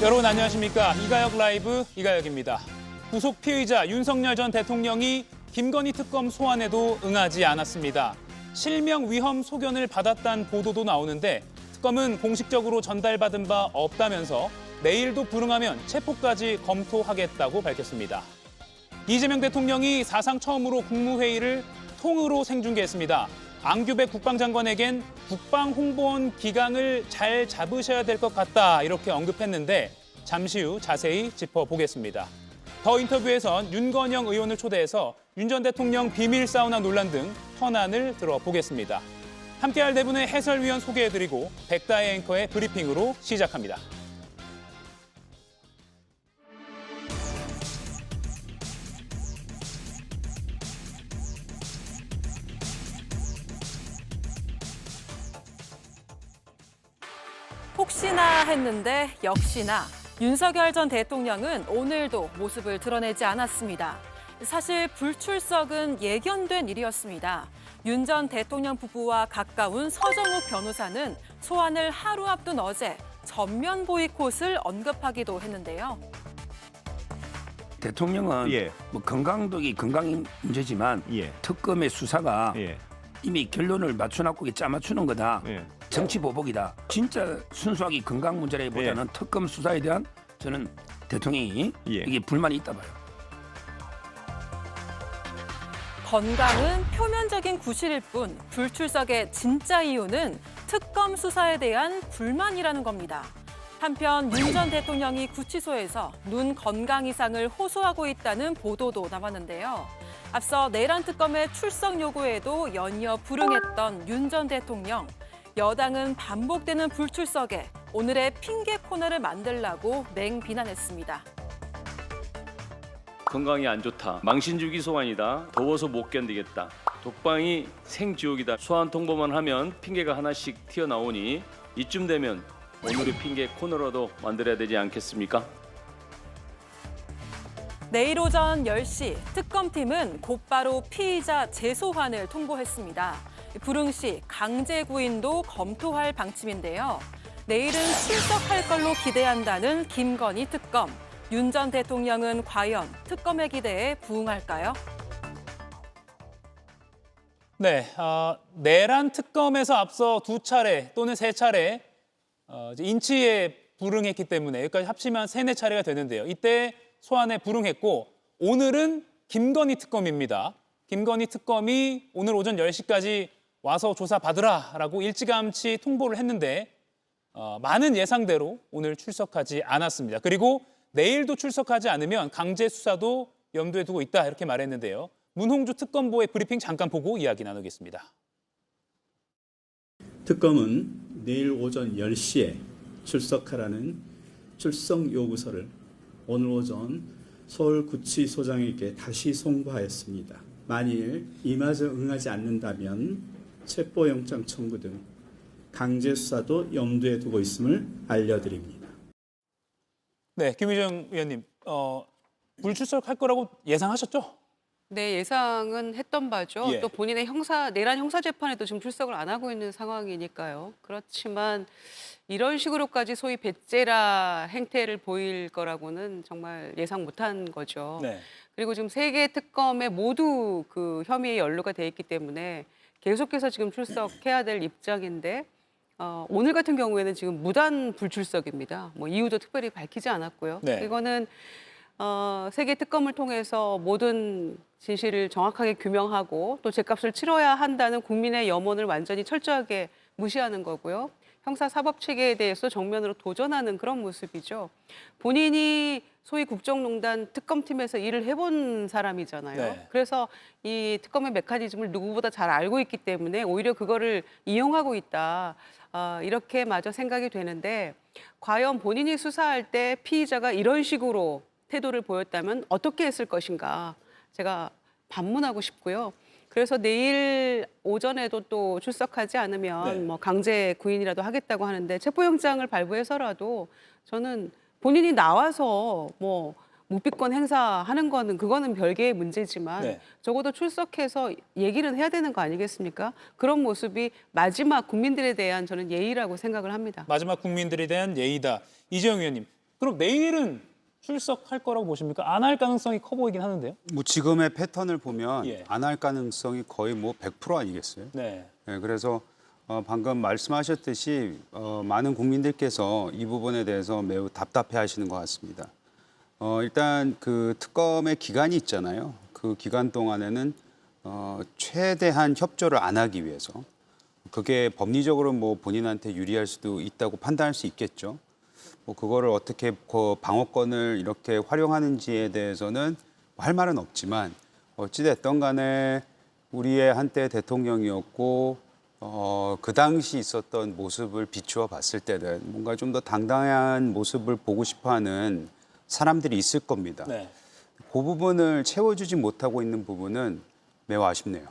여러분 안녕하십니까. 이가역 라이브 이가역입니다. 구속 피의자 윤석열 전 대통령이 김건희 특검 소환에도 응하지 않았습니다. 실명 위험 소견을 받았다는 보도도 나오는데 특검은 공식적으로 전달받은 바 없다면서 내일도 불응하면 체포까지 검토하겠다고 밝혔습니다. 이재명 대통령이 사상 처음으로 국무회의를 통으로 생중계했습니다. 앙규백 국방장관에겐 국방홍보원 기강을 잘 잡으셔야 될 것 같다 이렇게 언급했는데 잠시 후 자세히 짚어보겠습니다. 더 인터뷰에선 윤건영 의원을 초대해서 윤 전 대통령 비밀 사우나 논란 등 현안을 들어보겠습니다. 함께할 네 분의 해설위원 소개해드리고 백다의 앵커의 브리핑으로 시작합니다. 혹시나 했는데 역시나 윤석열 전 대통령은 오늘도 모습을 드러내지 않았습니다. 사실 불출석은 예견된 일이었습니다. 윤 전 대통령 부부와 가까운 서정욱 변호사는 소환을 하루 앞둔 어제 전면 보이콧을 언급하기도 했는데요. 대통령은 뭐 건강이 문제지만 특검의 수사가 이미 결론을 맞춰놨고 짜맞추는 거다. 정치 보복이다. 진짜 순수하게 건강 문제라기보다는 특검 수사에 대한 저는 대통령이 이게 불만이 있다 봐요. 건강은 표면적인 구실일 뿐 불출석의 진짜 이유는 특검 수사에 대한 불만이라는 겁니다. 한편 윤 전 대통령이 구치소에서 눈 건강 이상을 호소하고 있다는 보도도 나왔는데요. 앞서 내란 특검의 출석 요구에도 연이어 불응했던 윤 전 대통령. 여당은 반복되는 불출석에 오늘의 핑계 코너를 만들라고 맹비난했습니다. 건강이 안 좋다. 망신주기 소환이다. 더워서 못 견디겠다. 독방이 생지옥이다. 소환 통보만 하면 핑계가 하나씩 튀어나오니 이쯤 되면 오늘의 핑계 코너라도 만들어야 되지 않겠습니까? 내일 오전 10시 특검팀은 곧바로 피의자 재소환을 통보했습니다. 불응 시 강제 구인도 검토할 방침인데요. 내일은 출석할 걸로 기대한다는 김건희 특검. 윤 전 대통령은 과연 특검의 기대에 부응할까요? 네, 내란 특검에서 앞서 2차례 또는 3차례 인치에 불응했기 때문에 여기까지 합치면 3-4차례가 되는데요. 이때 소환에 불응했고 오늘은 김건희 특검입니다. 김건희 특검이 오늘 오전 10시까지 와서 조사받으라라고 일찌감치 통보를 했는데 많은 예상대로 오늘 출석하지 않았습니다. 그리고 내일도 출석하지 않으면 강제 수사도 염두에 두고 있다 이렇게 말했는데요. 문홍주 특검보의 브리핑 잠깐 보고 이야기 나누겠습니다. 특검은 내일 오전 10시에 출석하라는 출석 요구서를 오늘 오전 서울구치소장에게 다시 송부하였습니다. 만일 이마저 응하지 않는다면 체포영장 청구 등 강제 수사도 염두에 두고 있음을 알려드립니다. 네, 김의정 의원님, 불출석할 거라고 예상하셨죠? 네, 예상은 했던 바죠. 예. 또 본인의 내란 형사재판에도 지금 출석을 안 하고 있는 상황이니까요. 그렇지만 이런 식으로까지 소위 배째라 행태를 보일 거라고는 정말 예상 못한 거죠. 네. 그리고 지금 3개 특검에 모두 그 혐의에 연루가 돼 있기 때문에 계속해서 지금 출석해야 될 입장인데 오늘 같은 경우에는 지금 무단 불출석입니다. 뭐 이유도 특별히 밝히지 않았고요. 네. 이거는 3개 특검을 통해서 모든 진실을 정확하게 규명하고 또 죗값을 치러야 한다는 국민의 염원을 완전히 철저하게 무시하는 거고요. 형사사법체계에 대해서 정면으로 도전하는 그런 모습이죠. 본인이 소위 국정농단 특검팀에서 일을 해본 사람이잖아요. 네. 그래서 이 특검의 메커니즘을 누구보다 잘 알고 있기 때문에 오히려 그거를 이용하고 있다. 이렇게 마저 생각이 되는데 과연 본인이 수사할 때 피의자가 이런 식으로 태도를 보였다면 어떻게 했을 것인가 제가 반문하고 싶고요. 그래서 내일 오전에도 또 출석하지 않으면 뭐 강제 구인이라도 하겠다고 하는데 체포영장을 발부해서라도 저는 본인이 나와서 뭐 묵비권 행사하는 거는 그거는 별개의 문제지만 적어도 출석해서 얘기는 해야 되는 거 아니겠습니까? 그런 모습이 마지막 국민들에 대한 저는 예의라고 생각을 합니다. 마지막 국민들에 대한 예의다. 이재용 의원님, 그럼 내일은 출석할 거라고 보십니까? 안 할 가능성이 커 보이긴 하는데요. 뭐 지금의 패턴을 보면 예. 안 할 가능성이 거의 뭐 100% 아니겠어요? 네. 네, 그래서 방금 말씀하셨듯이 많은 국민들께서 이 부분에 대해서 매우 답답해하시는 것 같습니다. 일단 그 특검의 기간이 있잖아요. 그 기간 동안에는 최대한 협조를 안 하기 위해서 그게 법리적으로 뭐 본인한테 유리할 수도 있다고 판단할 수 있겠죠. 뭐 그거를 어떻게 그 방어권을 이렇게 활용하는지에 대해서는 할 말은 없지만 어찌됐든 간에 우리의 한때 대통령이었고 그 당시 있었던 모습을 비추어 봤을 때는 뭔가 좀 더 당당한 모습을 보고 싶어하는 사람들이 있을 겁니다. 네. 그 부분을 채워주지 못하고 있는 부분은 매우 아쉽네요.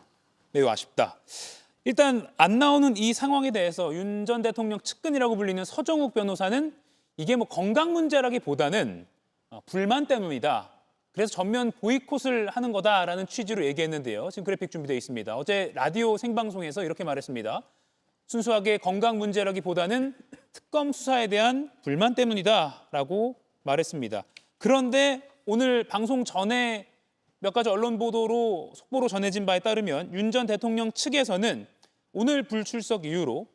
매우 아쉽다. 일단 안 나오는 이 상황에 대해서 윤 전 대통령 측근이라고 불리는 서정욱 변호사는 이게 뭐 건강 문제라기보다는 불만 때문이다. 그래서 전면 보이콧을 하는 거다라는 취지로 얘기했는데요. 지금 그래픽 준비되어 있습니다. 어제 라디오 생방송에서 이렇게 말했습니다. 순수하게 건강 문제라기보다는 특검 수사에 대한 불만 때문이다라고 말했습니다. 그런데 오늘 방송 전에 몇 가지 언론 보도로 속보로 전해진 바에 따르면 윤 전 대통령 측에서는 오늘 불출석 이후로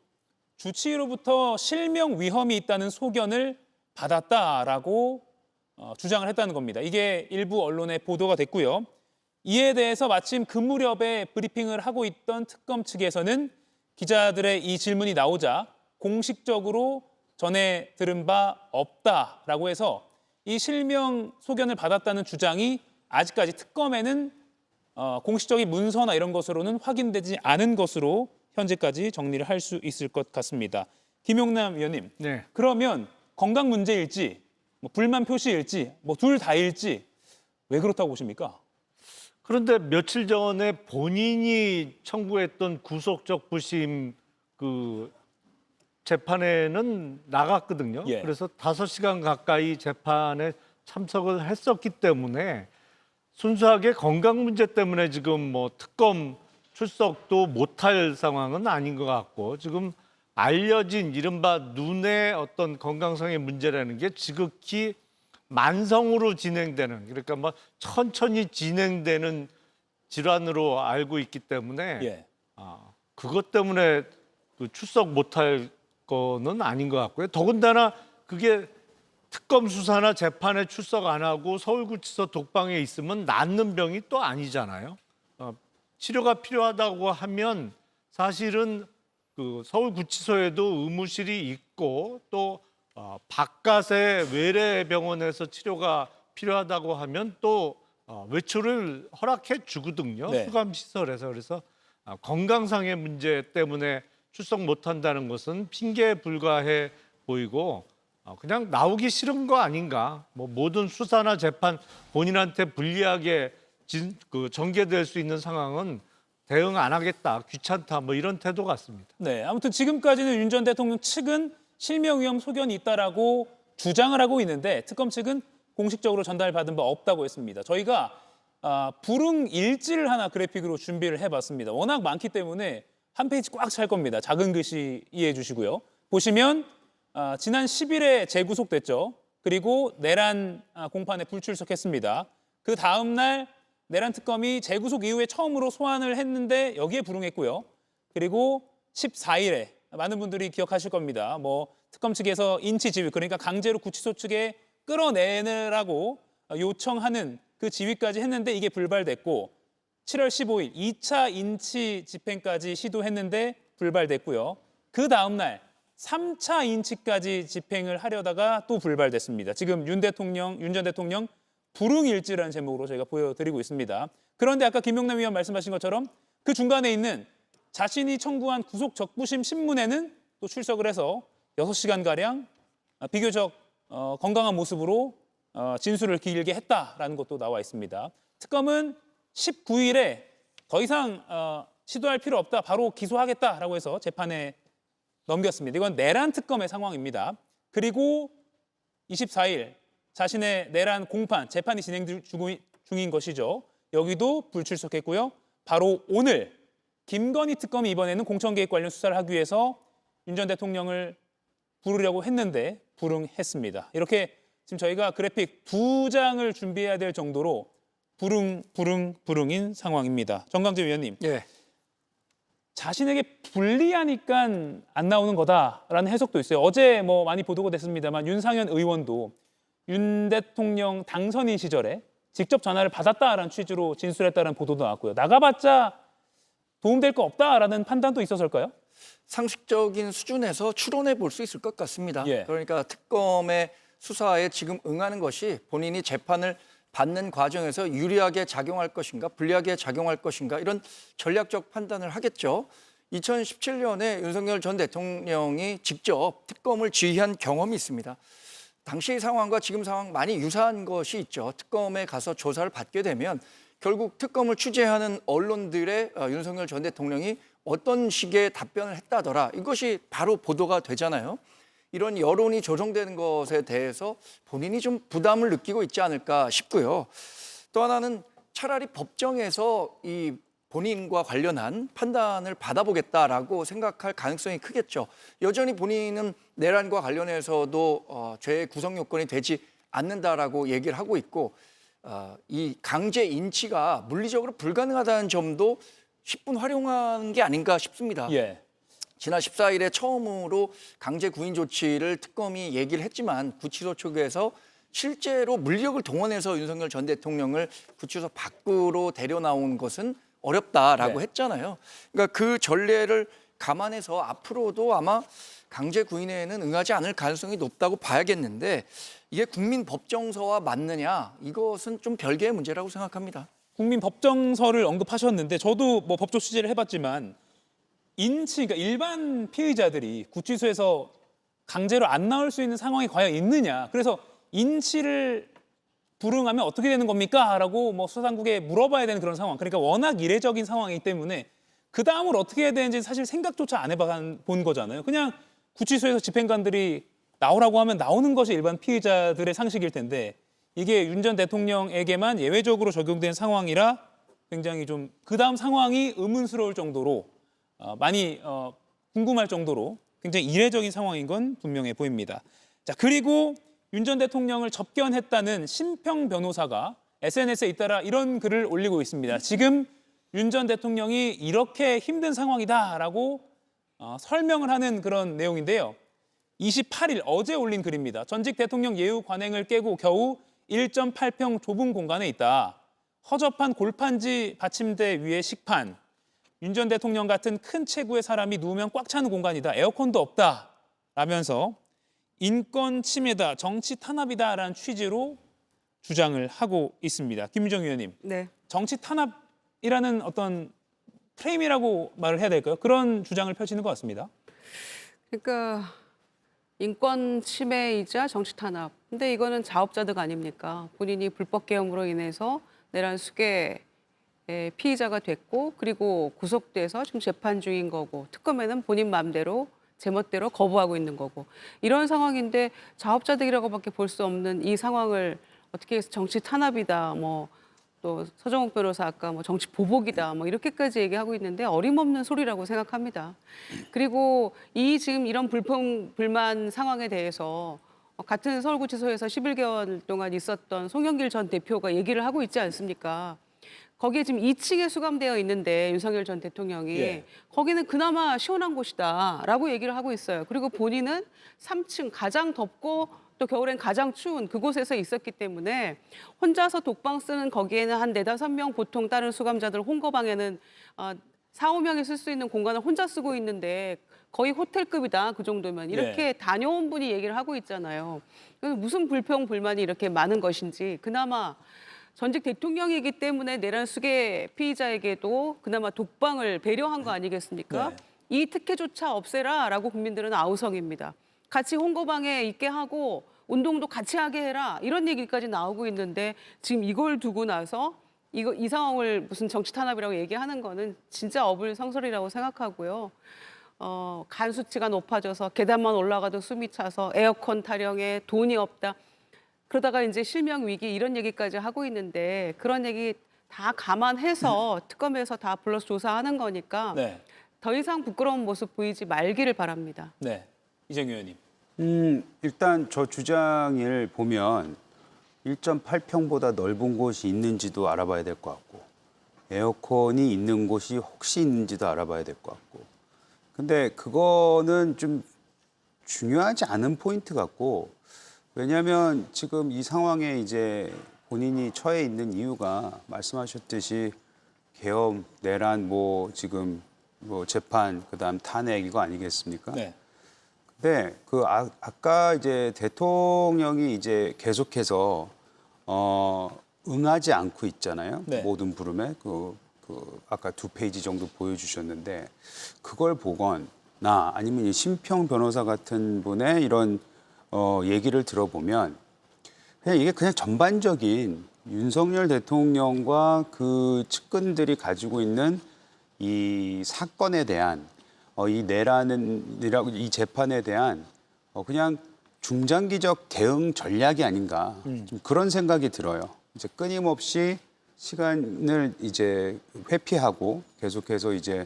주치의로부터 실명 위험이 있다는 소견을 받았다라고 주장을 했다는 겁니다. 이게 일부 언론에 보도가 됐고요. 이에 대해서 마침 그 무렵에 브리핑을 하고 있던 특검 측에서는 기자들의 이 질문이 나오자 공식적으로 전에 들은 바 없다라고 해서 이 실명 소견을 받았다는 주장이 아직까지 특검에는 공식적인 문서나 이런 것으로는 확인되지 않은 것으로 현재까지 정리를 할 수 있을 것 같습니다. 김용남 위원님, 네. 그러면 건강 문제일지, 뭐 불만 표시일지, 뭐 둘 다일지 왜 그렇다고 보십니까? 그런데 며칠 전에 본인이 청구했던 구속적 부심 그 재판에는 나갔거든요. 예. 그래서 5시간 가까이 재판에 참석을 했었기 때문에 순수하게 건강 문제 때문에 지금 뭐 특검 출석도 못할 상황은 아닌 것 같고 지금 알려진 이른바 눈의 어떤 건강상의 문제라는 게 지극히 만성으로 진행되는 그러니까 뭐 천천히 진행되는 질환으로 알고 있기 때문에 예. 그것 때문에 그 출석 못할 거는 아닌 것 같고요. 더군다나 그게 특검 수사나 재판에 출석 안 하고 서울구치소 독방에 있으면 낫는 병이 또 아니잖아요. 치료가 필요하다고 하면 사실은 그 서울구치소에도 의무실이 있고 또 바깥의 외래병원에서 치료가 필요하다고 하면 또 외출을 허락해 주거든요. 네. 수감시설에서. 그래서 건강상의 문제 때문에 출석 못한다는 것은 핑계에 불과해 보이고 그냥 나오기 싫은 거 아닌가. 뭐 모든 수사나 재판 본인한테 불리하게 전개될 수 있는 상황은 대응 안 하겠다, 귀찮다, 뭐 이런 태도 같습니다. 네, 아무튼 지금까지는 윤 전 대통령 측은 실명 위험 소견이 있다라고 주장을 하고 있는데 특검 측은 공식적으로 전달받은 바 없다고 했습니다. 저희가 불응 일지를 하나 그래픽으로 준비를 해봤습니다. 워낙 많기 때문에 한 페이지 꽉 찰 겁니다. 작은 글씨 이해해 주시고요. 보시면 지난 10일에 재구속됐죠. 그리고 내란 공판에 불출석했습니다. 그 다음 날 내란 특검이 재구속 이후에 처음으로 소환을 했는데 여기에 불응했고요. 그리고 14일에 많은 분들이 기억하실 겁니다. 뭐 특검 측에서 인치 지휘 그러니까 강제로 구치소 측에 끌어내느라고 요청하는 그 지휘까지 했는데 이게 불발됐고 7월 15일 2차 인치 집행까지 시도했는데 불발됐고요. 그 다음 날 3차 인치까지 집행을 하려다가 또 불발됐습니다. 지금 윤 전 대통령 불응일지라는 제목으로 저희가 보여드리고 있습니다. 그런데 아까 김용남 위원 말씀하신 것처럼 그 중간에 있는 자신이 청구한 구속 적부심 신문에는 또 출석을 해서 6시간가량 비교적 건강한 모습으로 진술을 길게 했다라는 것도 나와 있습니다. 특검은 19일에 더 이상 시도할 필요 없다, 바로 기소하겠다라고 해서 재판에 넘겼습니다. 이건 내란 특검의 상황입니다. 그리고 24일 자신의 내란 공판, 재판이 진행 중인 것이죠. 여기도 불출석했고요. 바로 오늘 김건희 특검이 이번에는 공천개입 관련 수사를 하기 위해서 윤 전 대통령을 부르려고 했는데 불응했습니다. 이렇게 지금 저희가 그래픽 2장을 준비해야 될 정도로 부릉부릉인 상황입니다. 정강재 위원님. 예. 자신에게 불리하니까 안 나오는 거다라는 해석도 있어요. 어제 뭐 많이 보도가 됐습니다만 윤상현 의원도 윤 대통령 당선인 시절에 직접 전화를 받았다라는 취지로 진술했다는 보도도 나왔고요. 나가봤자 도움될 거 없다라는 판단도 있었을까요? 상식적인 수준에서 추론해 볼 수 있을 것 같습니다. 예. 그러니까 특검의 수사에 지금 응하는 것이 본인이 재판을 받는 과정에서 유리하게 작용할 것인가 불리하게 작용할 것인가 이런 전략적 판단을 하겠죠. 2017년에 윤석열 전 대통령이 직접 특검을 지휘한 경험이 있습니다. 당시 상황과 지금 상황 많이 유사한 것이 있죠. 특검에 가서 조사를 받게 되면 결국 특검을 취재하는 언론들의 윤석열 전 대통령이 어떤 식의 답변을 했다더라. 이것이 바로 보도가 되잖아요. 이런 여론이 조정되는 것에 대해서 본인이 좀 부담을 느끼고 있지 않을까 싶고요. 또 하나는 차라리 법정에서 이 본인과 관련한 판단을 받아보겠다라고 생각할 가능성이 크겠죠. 여전히 본인은 내란과 관련해서도 죄의 구성 요건이 되지 않는다라고 얘기를 하고 있고 이 강제 인치가 물리적으로 불가능하다는 점도 10분 활용한 게 아닌가 싶습니다. 예. 지난 14일에 처음으로 강제 구인 조치를 특검이 얘기를 했지만 구치소 측에서 실제로 물력을 동원해서 윤석열 전 대통령을 구치소 밖으로 데려나온 것은 어렵다라고 네. 했잖아요. 그러니까 그 전례를 감안해서 앞으로도 아마 강제 구인에는 응하지 않을 가능성이 높다고 봐야겠는데 이게 국민 법정서와 맞느냐 이것은 좀 별개의 문제라고 생각합니다. 국민 법정서를 언급하셨는데 저도 뭐 법조 취재를 해봤지만 인치, 그러니까 일반 피의자들이 구치소에서 강제로 안 나올 수 있는 상황이 과연 있느냐. 그래서 인치를 불응하면 어떻게 되는 겁니까? 라고 뭐 수사당국에 물어봐야 되는 그런 상황. 그러니까 워낙 이례적인 상황이기 때문에 그 다음을 어떻게 해야 되는지 사실 생각조차 안 해본 거잖아요. 그냥 구치소에서 집행관들이 나오라고 하면 나오는 것이 일반 피의자들의 상식일 텐데 이게 윤 전 대통령에게만 예외적으로 적용된 상황이라 굉장히 좀 그 다음 상황이 의문스러울 정도로 많이 궁금할 정도로 굉장히 이례적인 상황인 건 분명해 보입니다. 자, 그리고 윤 전 대통령을 접견했다는 심평 변호사가 SNS에 잇따라 이런 글을 올리고 있습니다. 지금 윤 전 대통령이 이렇게 힘든 상황이다라고 설명을 하는 그런 내용인데요. 28일 어제 올린 글입니다. 전직 대통령 예우 관행을 깨고 겨우 1.8평 좁은 공간에 있다. 허접한 골판지 받침대 위에 식판. 윤 전 대통령 같은 큰 체구의 사람이 누우면 꽉 차는 공간이다. 에어컨도 없다. 라면서 인권 침해다, 정치 탄압이다라는 취지로 주장을 하고 있습니다. 김유정 위원님, 네. 정치 탄압이라는 어떤 프레임이라고 말을 해야 될까요? 그런 주장을 펼치는 것 같습니다. 그러니까 인권 침해이자 정치 탄압. 근데 이거는 자업자득 아닙니까? 본인이 불법 계엄으로 인해서 내란 수괴의 피의자가 됐고 그리고 구속돼서 지금 재판 중인 거고 특검에는 본인 마음대로 제멋대로 거부하고 있는 거고 이런 상황인데 자업자득이라고밖에 볼 수 없는 이 상황을 어떻게 해서 정치 탄압이다 뭐 또 서정욱 변호사 아까 뭐 정치 보복이다 뭐 이렇게까지 얘기하고 있는데 어림없는 소리라고 생각합니다. 그리고 이 지금 이런 불만 상황에 대해서 같은 서울구치소에서 11개월 동안 있었던 송영길 전 대표가 얘기를 하고 있지 않습니까? 거기에 지금 2층에 수감되어 있는데 윤석열 전 대통령이 예. 거기는 그나마 시원한 곳이다라고 얘기를 하고 있어요. 그리고 본인은 3층 가장 덥고 또 겨울엔 가장 추운 그곳에서 있었기 때문에 혼자서 독방 쓰는 거기에는 한 4-5명 보통 다른 수감자들 홍거방에는 4-5명이 쓸 수 있는 공간을 혼자 쓰고 있는데 거의 호텔급이다 그 정도면 이렇게 다녀온 분이 얘기를 하고 있잖아요. 무슨 불평 불만이 이렇게 많은 것인지 그나마 전직 대통령이기 때문에 내란 수괴 피의자에게도 그나마 독방을 배려한 거 아니겠습니까? 네. 이 특혜조차 없애라라고 국민들은 아우성입니다. 같이 홍거방에 있게 하고 운동도 같이 하게 해라 이런 얘기까지 나오고 있는데 지금 이걸 두고 나서 이 상황을 무슨 정치 탄압이라고 얘기하는 거는 진짜 어불성설이라고 생각하고요. 간 수치가 높아져서 계단만 올라가도 숨이 차서 에어컨 타령에 돈이 없다. 그러다가 이제 실명 위기 이런 얘기까지 하고 있는데 그런 얘기 다 감안해서 특검에서 다 불러서 조사하는 거니까 네. 더 이상 부끄러운 모습 보이지 말기를 바랍니다. 네. 이정희 의원님. 일단 저 주장을 보면 1.8평보다 넓은 곳이 있는지도 알아봐야 될 것 같고 에어컨이 있는 곳이 혹시 있는지도 알아봐야 될 것 같고 근데 그거는 좀 중요하지 않은 포인트 같고 왜냐하면 지금 이 상황에 이제 본인이 처해 있는 이유가 말씀하셨듯이 계엄, 내란, 뭐 지금 뭐 재판, 그다음 탄핵 이거 아니겠습니까? 네. 근데 그 아까 이제 대통령이 이제 계속해서 응하지 않고 있잖아요. 네. 모든 부름에 그 아까 2페이지 정도 보여주셨는데 그걸 보거나 아니면 이 심평 변호사 같은 분의 이런 얘기를 들어보면 그냥 이게 그냥 전반적인 윤석열 대통령과 그 측근들이 가지고 있는 이 사건에 대한 이 내란이라고 이 재판에 대한 그냥 중장기적 대응 전략이 아닌가 좀 그런 생각이 들어요. 이제 끊임없이 시간을 이제 회피하고 계속해서 이제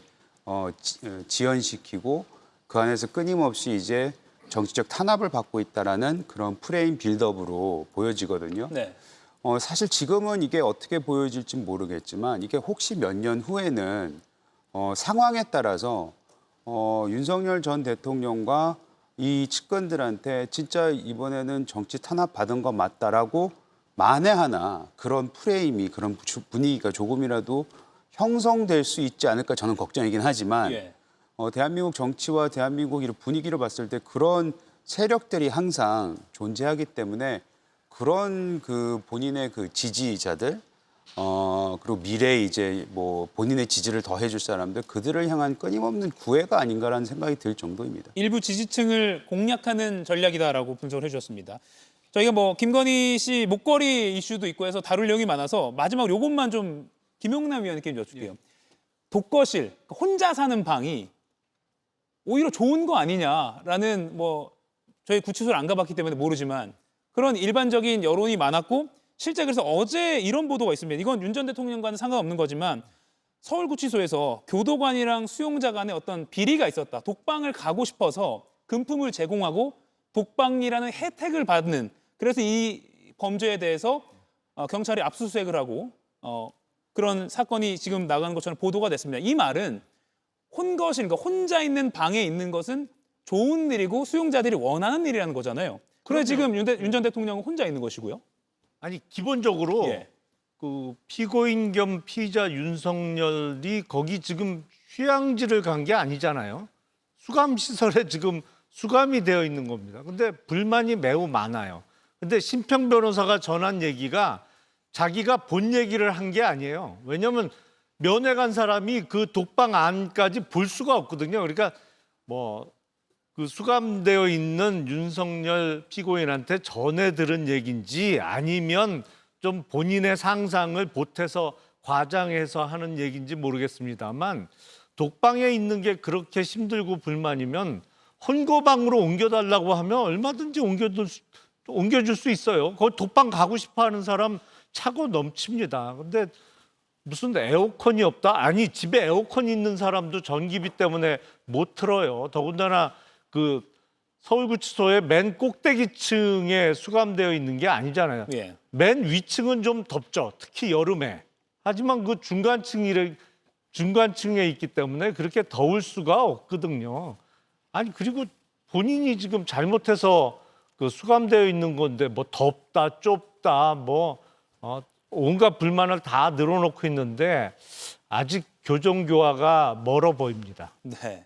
지연시키고 그 안에서 끊임없이 이제 정치적 탄압을 받고 있다라는 그런 프레임 빌드업으로 보여지거든요. 네. 사실 지금은 이게 어떻게 보여질지 모르겠지만 이게 혹시 몇 년 후에는 상황에 따라서 윤석열 전 대통령과 이 측근들한테 진짜 이번에는 정치 탄압 받은 거 맞다라고 만에 하나 그런 프레임이 그런 분위기가 조금이라도 형성될 수 있지 않을까 저는 걱정이긴 하지만 예. 대한민국 정치와 대한민국 이런 분위기를 봤을 때 그런 세력들이 항상 존재하기 때문에 그런 그 본인의 그 지지자들 그리고 미래에 이제 뭐 본인의 지지를 더해줄 사람들 그들을 향한 끊임없는 구애가 아닌가라는 생각이 들 정도입니다. 일부 지지층을 공략하는 전략이다라고 분석을 해주셨습니다. 저희가 뭐 김건희 씨 목걸이 이슈도 있고 해서 다룰 내용이 많아서 마지막으로 이것만 좀 김용남 위원님께 여쭐게요. 독거실, 혼자 사는 방이 오히려 좋은 거 아니냐라는 뭐 저희 구치소를 안 가봤기 때문에 모르지만 그런 일반적인 여론이 많았고 실제 그래서 어제 이런 보도가 있습니다. 이건 윤 전 대통령과는 상관없는 거지만 서울구치소에서 교도관이랑 수용자 간에 어떤 비리가 있었다. 독방을 가고 싶어서 금품을 제공하고 독방이라는 혜택을 받는 그래서 이 범죄에 대해서 경찰이 압수수색을 하고 그런 사건이 지금 나가는 것처럼 보도가 됐습니다. 이 말은 혼거실, 그러니까 혼자 있는 방에 있는 것은 좋은 일이고 수용자들이 원하는 일이라는 거잖아요. 그래 지금 윤 전 대통령은 혼자 있는 것이고요. 아니 기본적으로 예. 그 피고인 겸 피의자 윤석열이 거기 지금 휴양지를 간 게 아니잖아요. 수감 시설에 지금 수감이 되어 있는 겁니다. 근데 불만이 매우 많아요. 근데 심평 변호사가 전한 얘기가 자기가 본 얘기를 한 게 아니에요. 왜냐하면 면회 간 사람이 그 독방 안까지 볼 수가 없거든요. 그러니까 뭐 그 수감되어 있는 윤석열 피고인한테 전해 들은 얘기인지 아니면 좀 본인의 상상을 보태서 과장해서 하는 얘기인지 모르겠습니다만 독방에 있는 게 그렇게 힘들고 불만이면 헌거방으로 옮겨달라고 하면 얼마든지 옮겨줄 수 있어요. 거기 독방 가고 싶어하는 사람 차고 넘칩니다. 근데 무슨 에어컨이 없다? 아니 집에 에어컨 있는 사람도 전기비 때문에 못 틀어요. 더군다나 그 서울구치소의 맨 꼭대기층에 수감되어 있는 게 아니잖아요. 예. 맨 위층은 좀 덥죠. 특히 여름에. 하지만 그 중간층에 있기 때문에 그렇게 더울 수가 없거든요. 아니 그리고 본인이 지금 잘못해서 그 수감되어 있는 건데 뭐 덥다, 좁다, 뭐 온갖 불만을 다 늘어놓고 있는데 아직 교정교화가 멀어 보입니다. 네.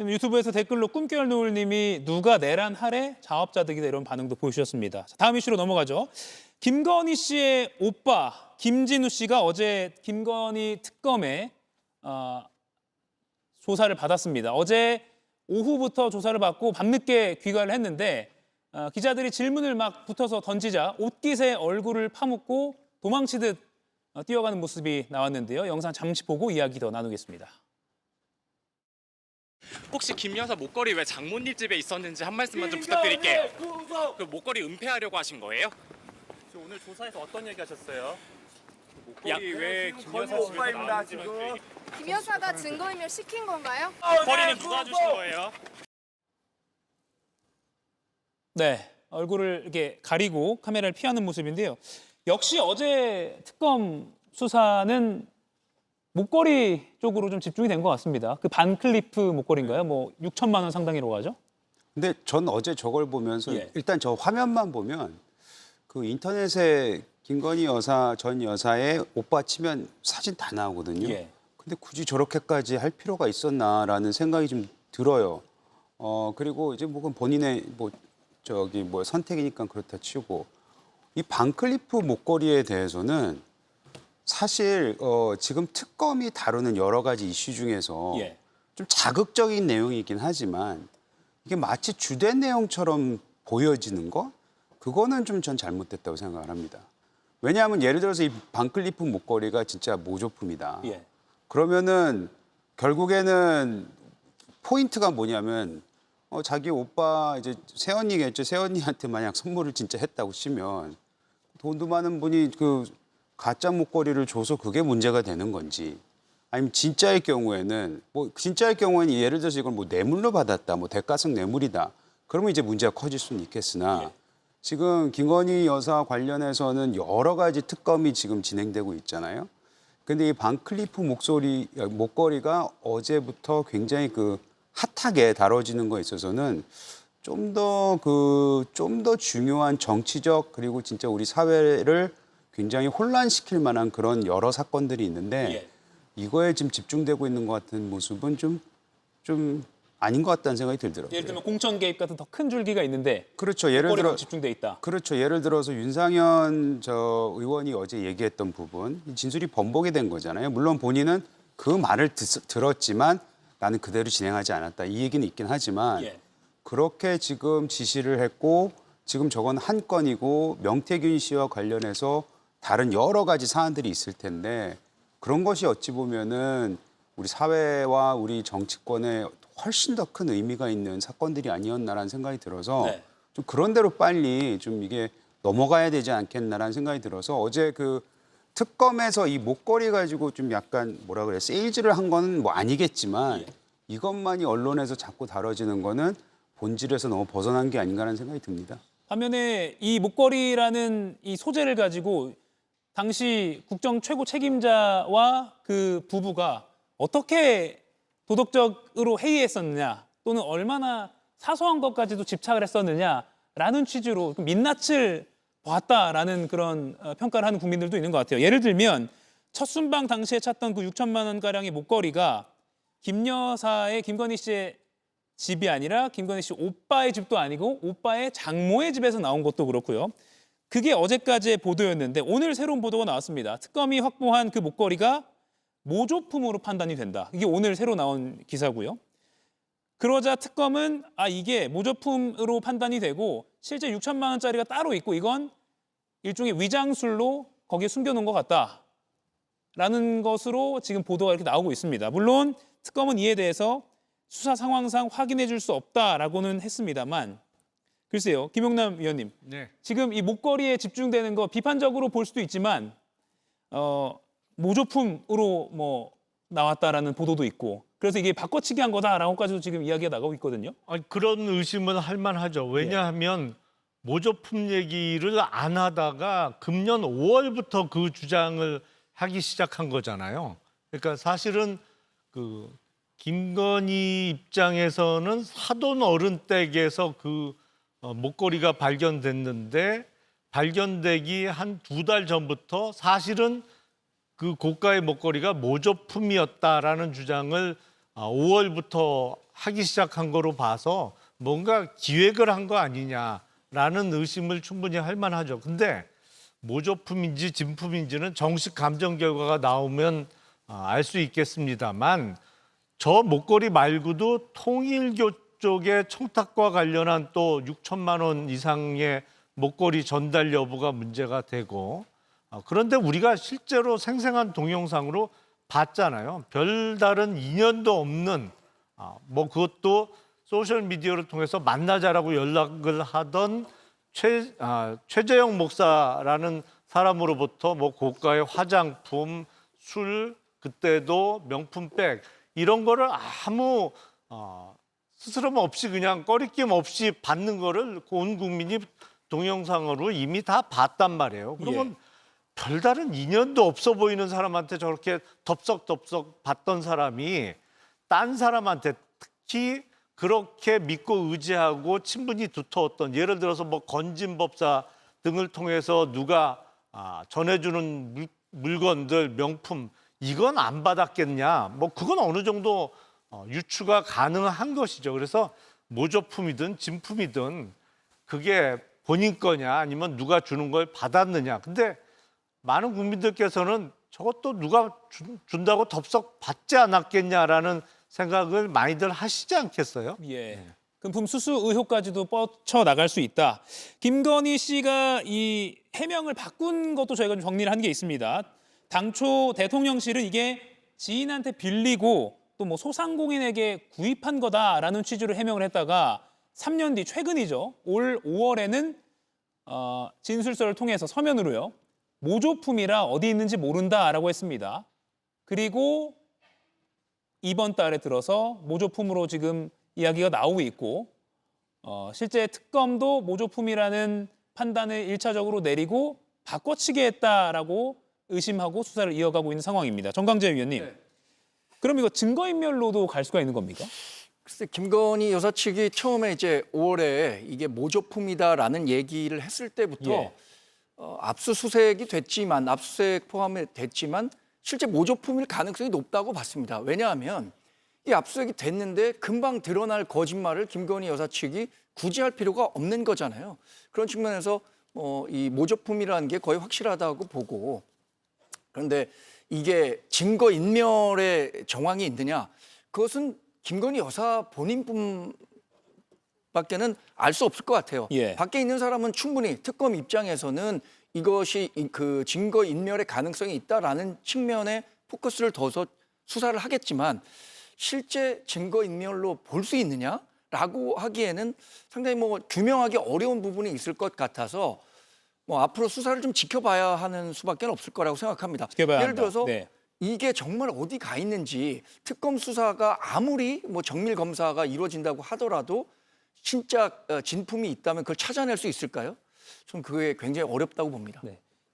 유튜브에서 댓글로 꿈결 노을님이 누가 내란 하래 자업자득이다 이런 반응도 보여주셨습니다. 다음 이슈로 넘어가죠. 김건희 씨의 오빠 김진우 씨가 어제 김건희 특검에 조사를 받았습니다. 어제 오후부터 조사를 받고 밤늦게 귀가를 했는데 기자들이 질문을 막 붙어서 던지자 옷깃에 얼굴을 파묻고 도망치듯 뛰어가는 모습이 나왔는데요. 영상 잠시 보고 이야기 더 나누겠습니다. 혹시 김 여사 목걸이 왜 장모님 집에 있었는지 한 말씀만 좀 부탁드릴게요. 그 목걸이 은폐하려고 하신 거예요? 오늘 조사에서 어떤 얘기 하셨어요? 목걸이 왜 김 여사 집에서 나왔는지 김 여사가 증거인멸 시킨 건가요? 목걸이는 누가 주신 거예요? 네, 얼굴을 이렇게 가리고 카메라를 피하는 모습인데요. 역시 어제 특검 수사는 목걸이 쪽으로 좀 집중이 된 것 같습니다. 그 반클리프 목걸이인가요? 뭐 6천만 원 상당이라고 하죠? 근데 전 어제 저걸 보면서 예. 일단 저 화면만 보면 그 인터넷에 김건희 여사 전 여사의 오빠 치면 사진 다 나오거든요. 예. 근데 굳이 저렇게까지 할 필요가 있었나라는 생각이 좀 들어요. 그리고 이제 뭐 본인의 뭐 선택이니까 그렇다 치고 이 반클리프 목걸이에 대해서는 사실 지금 특검이 다루는 여러 가지 이슈 중에서 예. 좀 자극적인 내용이긴 하지만 이게 마치 주된 내용처럼 보여지는 거 그거는 좀 전 잘못됐다고 생각을 합니다. 왜냐하면 예를 들어서 이 반클리프 목걸이가 진짜 모조품이다. 예. 그러면은 결국에는 포인트가 뭐냐면 자기 오빠 이제 새언니겠죠. 새언니한테 만약 선물을 진짜 했다고 치면 돈도 많은 분이 그 가짜 목걸이를 줘서 그게 문제가 되는 건지 아니면 진짜의 경우에는 진짜의 경우에는 예를 들어서 이걸 뭐 뇌물로 받았다, 뭐 대가성 뇌물이다. 그러면 이제 문제가 커질 수는 있겠으나 예. 지금 김건희 여사 관련해서는 여러 가지 특검이 지금 진행되고 있잖아요. 근데 이 반클리프 목걸이가 어제부터 굉장히 그 핫하게 다뤄지는 거에 있어서는 좀 더 중요한 정치적 그리고 진짜 우리 사회를 굉장히 혼란시킬 만한 그런 여러 사건들이 있는데 예. 이거에 지금 집중되고 있는 것 같은 모습은 좀 아닌 것 같다는 생각이 들더라고요. 예를 들면 공천 개입 같은 더 큰 줄기가 있는데 그렇죠. 예를 들어 목걸이만 집중돼 있다. 그렇죠. 예를 들어서 윤상현 의원이 어제 얘기했던 부분 진술이 번복이 된 거잖아요. 물론 본인은 그 말을 들었지만 나는 그대로 진행하지 않았다. 이 얘기는 있긴 하지만 예. 그렇게 지금 지시를 했고 지금 저건 한 건이고 명태균 씨와 관련해서 다른 여러 가지 사안들이 있을 텐데 그런 것이 어찌 보면은 우리 사회와 우리 정치권에 훨씬 더 큰 의미가 있는 사건들이 아니었나라는 생각이 들어서 네. 좀 그런 대로 빨리 좀 이게 넘어가야 되지 않겠나라는 생각이 들어서 어제 그 특검에서 이 목걸이 가지고 좀 약간 뭐라 그래 세일즈를 한 거는 뭐 아니겠지만 이것만이 언론에서 자꾸 다뤄지는 거는 본질에서 너무 벗어난 게 아닌가라는 생각이 듭니다. 반면에 이 목걸이라는 이 소재를 가지고 당시 국정 최고 책임자와 그 부부가 어떻게 도덕적으로 회의했었느냐 또는 얼마나 사소한 것까지도 집착을 했었느냐라는 취지로 민낯을 보았다라는 그런 평가를 하는 국민들도 있는 것 같아요. 예를 들면 첫 순방 당시에 찾던 그 6천만 원가량의 목걸이가 김 여사의 김건희 씨의 집이 아니라 김건희 씨 오빠의 집도 아니고 오빠의 장모의 집에서 나온 것도 그렇고요. 그게 어제까지의 보도였는데 오늘 새로운 보도가 나왔습니다. 특검이 확보한 그 목걸이가 모조품으로 판단이 된다. 이게 오늘 새로 나온 기사고요. 그러자 특검은 이게 모조품으로 판단이 되고 실제 6천만 원짜리가 따로 있고 이건 일종의 위장술로 거기에 숨겨놓은 것 같다라는 것으로 지금 보도가 이렇게 나오고 있습니다. 물론 특검은 이에 대해서 수사 상황상 확인해 줄 수 없다라고는 했습니다만 글쎄요. 김용남 위원님. 네. 지금 이 목걸이에 집중되는 거 비판적으로 볼 수도 있지만 모조품으로 뭐 나왔다라는 보도도 있고 그래서 이게 바꿔치기 한 거다라고까지도 지금 이야기가 나가고 있거든요. 아니, 그런 의심은 할 만하죠. 왜냐하면 모조품 얘기를 안 하다가 금년 5월부터 그 주장을 하기 시작한 거잖아요. 그러니까 사실은 그 김건희 입장에서는 사돈 어른 댁에서 그 목걸이가 발견됐는데 발견되기 한 2달 전부터 사실은 그 고가의 목걸이가 모조품이었다라는 주장을 5월부터 하기 시작한 거로 봐서 뭔가 기획을 한 거 아니냐라는 의심을 충분히 할 만하죠. 근데 모조품인지 진품인지는 정식 감정 결과가 나오면 알 수 있겠습니다만 저 목걸이 말고도 통일교 쪽의 청탁과 관련한 또 6천만 원 이상의 목걸이 전달 여부가 문제가 되고 그런데 우리가 실제로 생생한 동영상으로 봤잖아요. 별다른 인연도 없는 뭐 그것도 소셜 미디어를 통해서 만나자라고 연락을 하던 최재형 목사라는 사람으로부터 뭐 고가의 화장품, 술, 그때도 명품백 이런 거를 아무 스스럼 없이 그냥 꺼리낌 없이 받는 거를 온 국민이 동영상으로 이미 다 봤단 말이에요. 그러면 별다른 인연도 없어 보이는 사람한테 저렇게 덥석덥석 받던 사람이 딴 사람한테 특히 그렇게 믿고 의지하고 친분이 두터웠던, 예를 들어서 뭐 건진법사 등을 통해서 누가 전해주는 물건들, 명품, 이건 안 받았겠냐? 뭐 그건 어느 정도 유추가 가능한 것이죠. 그래서 모조품이든 진품이든 그게 본인 거냐 아니면 누가 주는 걸 받았느냐. 근데 많은 국민들께서는 저것도 누가 준다고 덥석 받지 않았겠냐라는 생각을 많이들 하시지 않겠어요? 예. 금품 수수 의혹까지도 뻗쳐 나갈 수 있다. 김건희 씨가 이 해명을 바꾼 것도 저희가 좀 정리를 한 게 있습니다. 당초 대통령실은 이게 지인한테 빌리고 또 뭐 소상공인에게 구입한 거다라는 취지로 해명을 했다가 3년 뒤 최근이죠. 올 5월에는 진술서를 통해서 서면으로요. 모조품이라 어디 있는지 모른다라고 했습니다. 그리고 이번 달에 들어서 모조품으로 지금 이야기가 나오고 있고 실제 특검도 모조품이라는 판단을 1차적으로 내리고 바꿔치기 했다라고 의심하고 수사를 이어가고 있는 상황입니다. 정강재 위원님. 네. 그럼 이거 증거인멸로도 갈 수가 있는 겁니까? 글쎄, 김건희 여사 측이 처음에 이제 5월에 이게 모조품이다라는 얘기를 했을 때부터 압수수색이 됐지만, 압수수색 포함이 됐지만 실제 모조품일 가능성이 높다고 봤습니다. 왜냐하면 이 압수수색이 됐는데 금방 드러날 거짓말을 김건희 여사 측이 굳이 할 필요가 없는 거잖아요. 그런 측면에서 이 모조품이라는 게 거의 확실하다고 보고, 그런데 이게 증거인멸의 정황이 있느냐, 그것은 김건희 여사 본인뿐밖에는 알 수 없을 것 같아요. 밖에 있는 사람은 충분히 특검 입장에서는 이것이 그 증거인멸의 가능성이 있다라는 측면에 포커스를 둬서 수사를 하겠지만 실제 증거인멸로 볼 수 있느냐라고 하기에는 상당히 뭐 규명하기 어려운 부분이 있을 것 같아서 뭐 앞으로 수사를 좀 지켜봐야 하는 수밖에 없을 거라고 생각합니다. 예를 들어서 이게 정말 어디 가 있는지 특검 수사가 아무리 뭐 정밀 검사가 이루어진다고 하더라도 진짜 진품이 있다면 그걸 찾아낼 수 있을까요? 저는 그게 굉장히 어렵다고 봅니다.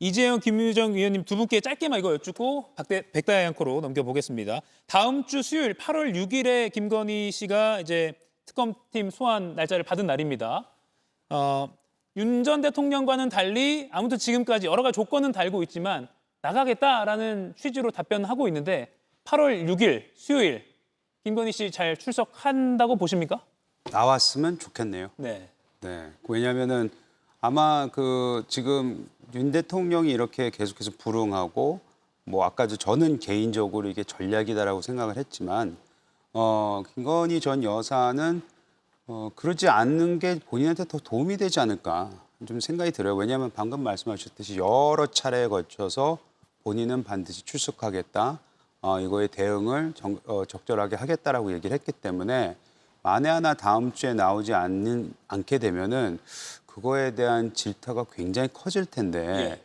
이재영, 김유정 위원님 두 분께 짧게만 이거 여쭙고 백다이 앵커로 넘겨보겠습니다. 다음 주 수요일 8월 6일에 김건희 씨가 이제 특검팀 소환 날짜를 받은 날입니다. 윤 전 대통령과는 달리 아무튼 지금까지 여러 가지 조건은 달고 있지만 나가겠다라는 취지로 답변하고 있는데 8월 6일 수요일 김건희 씨 잘 출석한다고 보십니까? 나왔으면 좋겠네요. 네. 왜냐하면은 아마 그 지금 윤 대통령이 이렇게 계속해서 불응하고 뭐 아까도 저는 개인적으로 이게 전략이다라고 생각을 했지만 김건희 전 여사는 그러지 않는 게 본인한테 더 도움이 되지 않을까 좀 생각이 들어요. 왜냐하면 방금 말씀하셨듯이 여러 차례에 거쳐서 본인은 반드시 출석하겠다, 이거에 대응을 적절하게 하겠다라고 얘기를 했기 때문에 만에 하나 다음 주에 나오지 않게 되면은 그거에 대한 질타가 굉장히 커질 텐데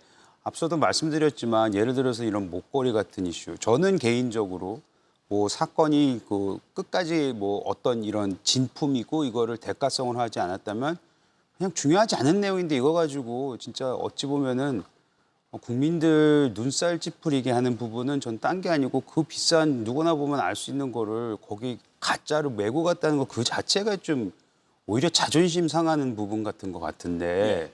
앞서도 말씀드렸지만 예를 들어서 이런 목걸이 같은 이슈, 저는 개인적으로 뭐 사건이 그 끝까지 뭐 어떤 이런 진품이고 이거를 대가성을 하지 않았다면 그냥 중요하지 않은 내용인데 이거 가지고 진짜 어찌 보면은 국민들 눈살 찌푸리게 하는 부분은 전 딴 게 아니고 그 비싼 누구나 보면 알 수 있는 거를 거기 가짜로 메고 갔다는 거 그 자체가 좀 오히려 자존심 상하는 부분 같은 것 같은데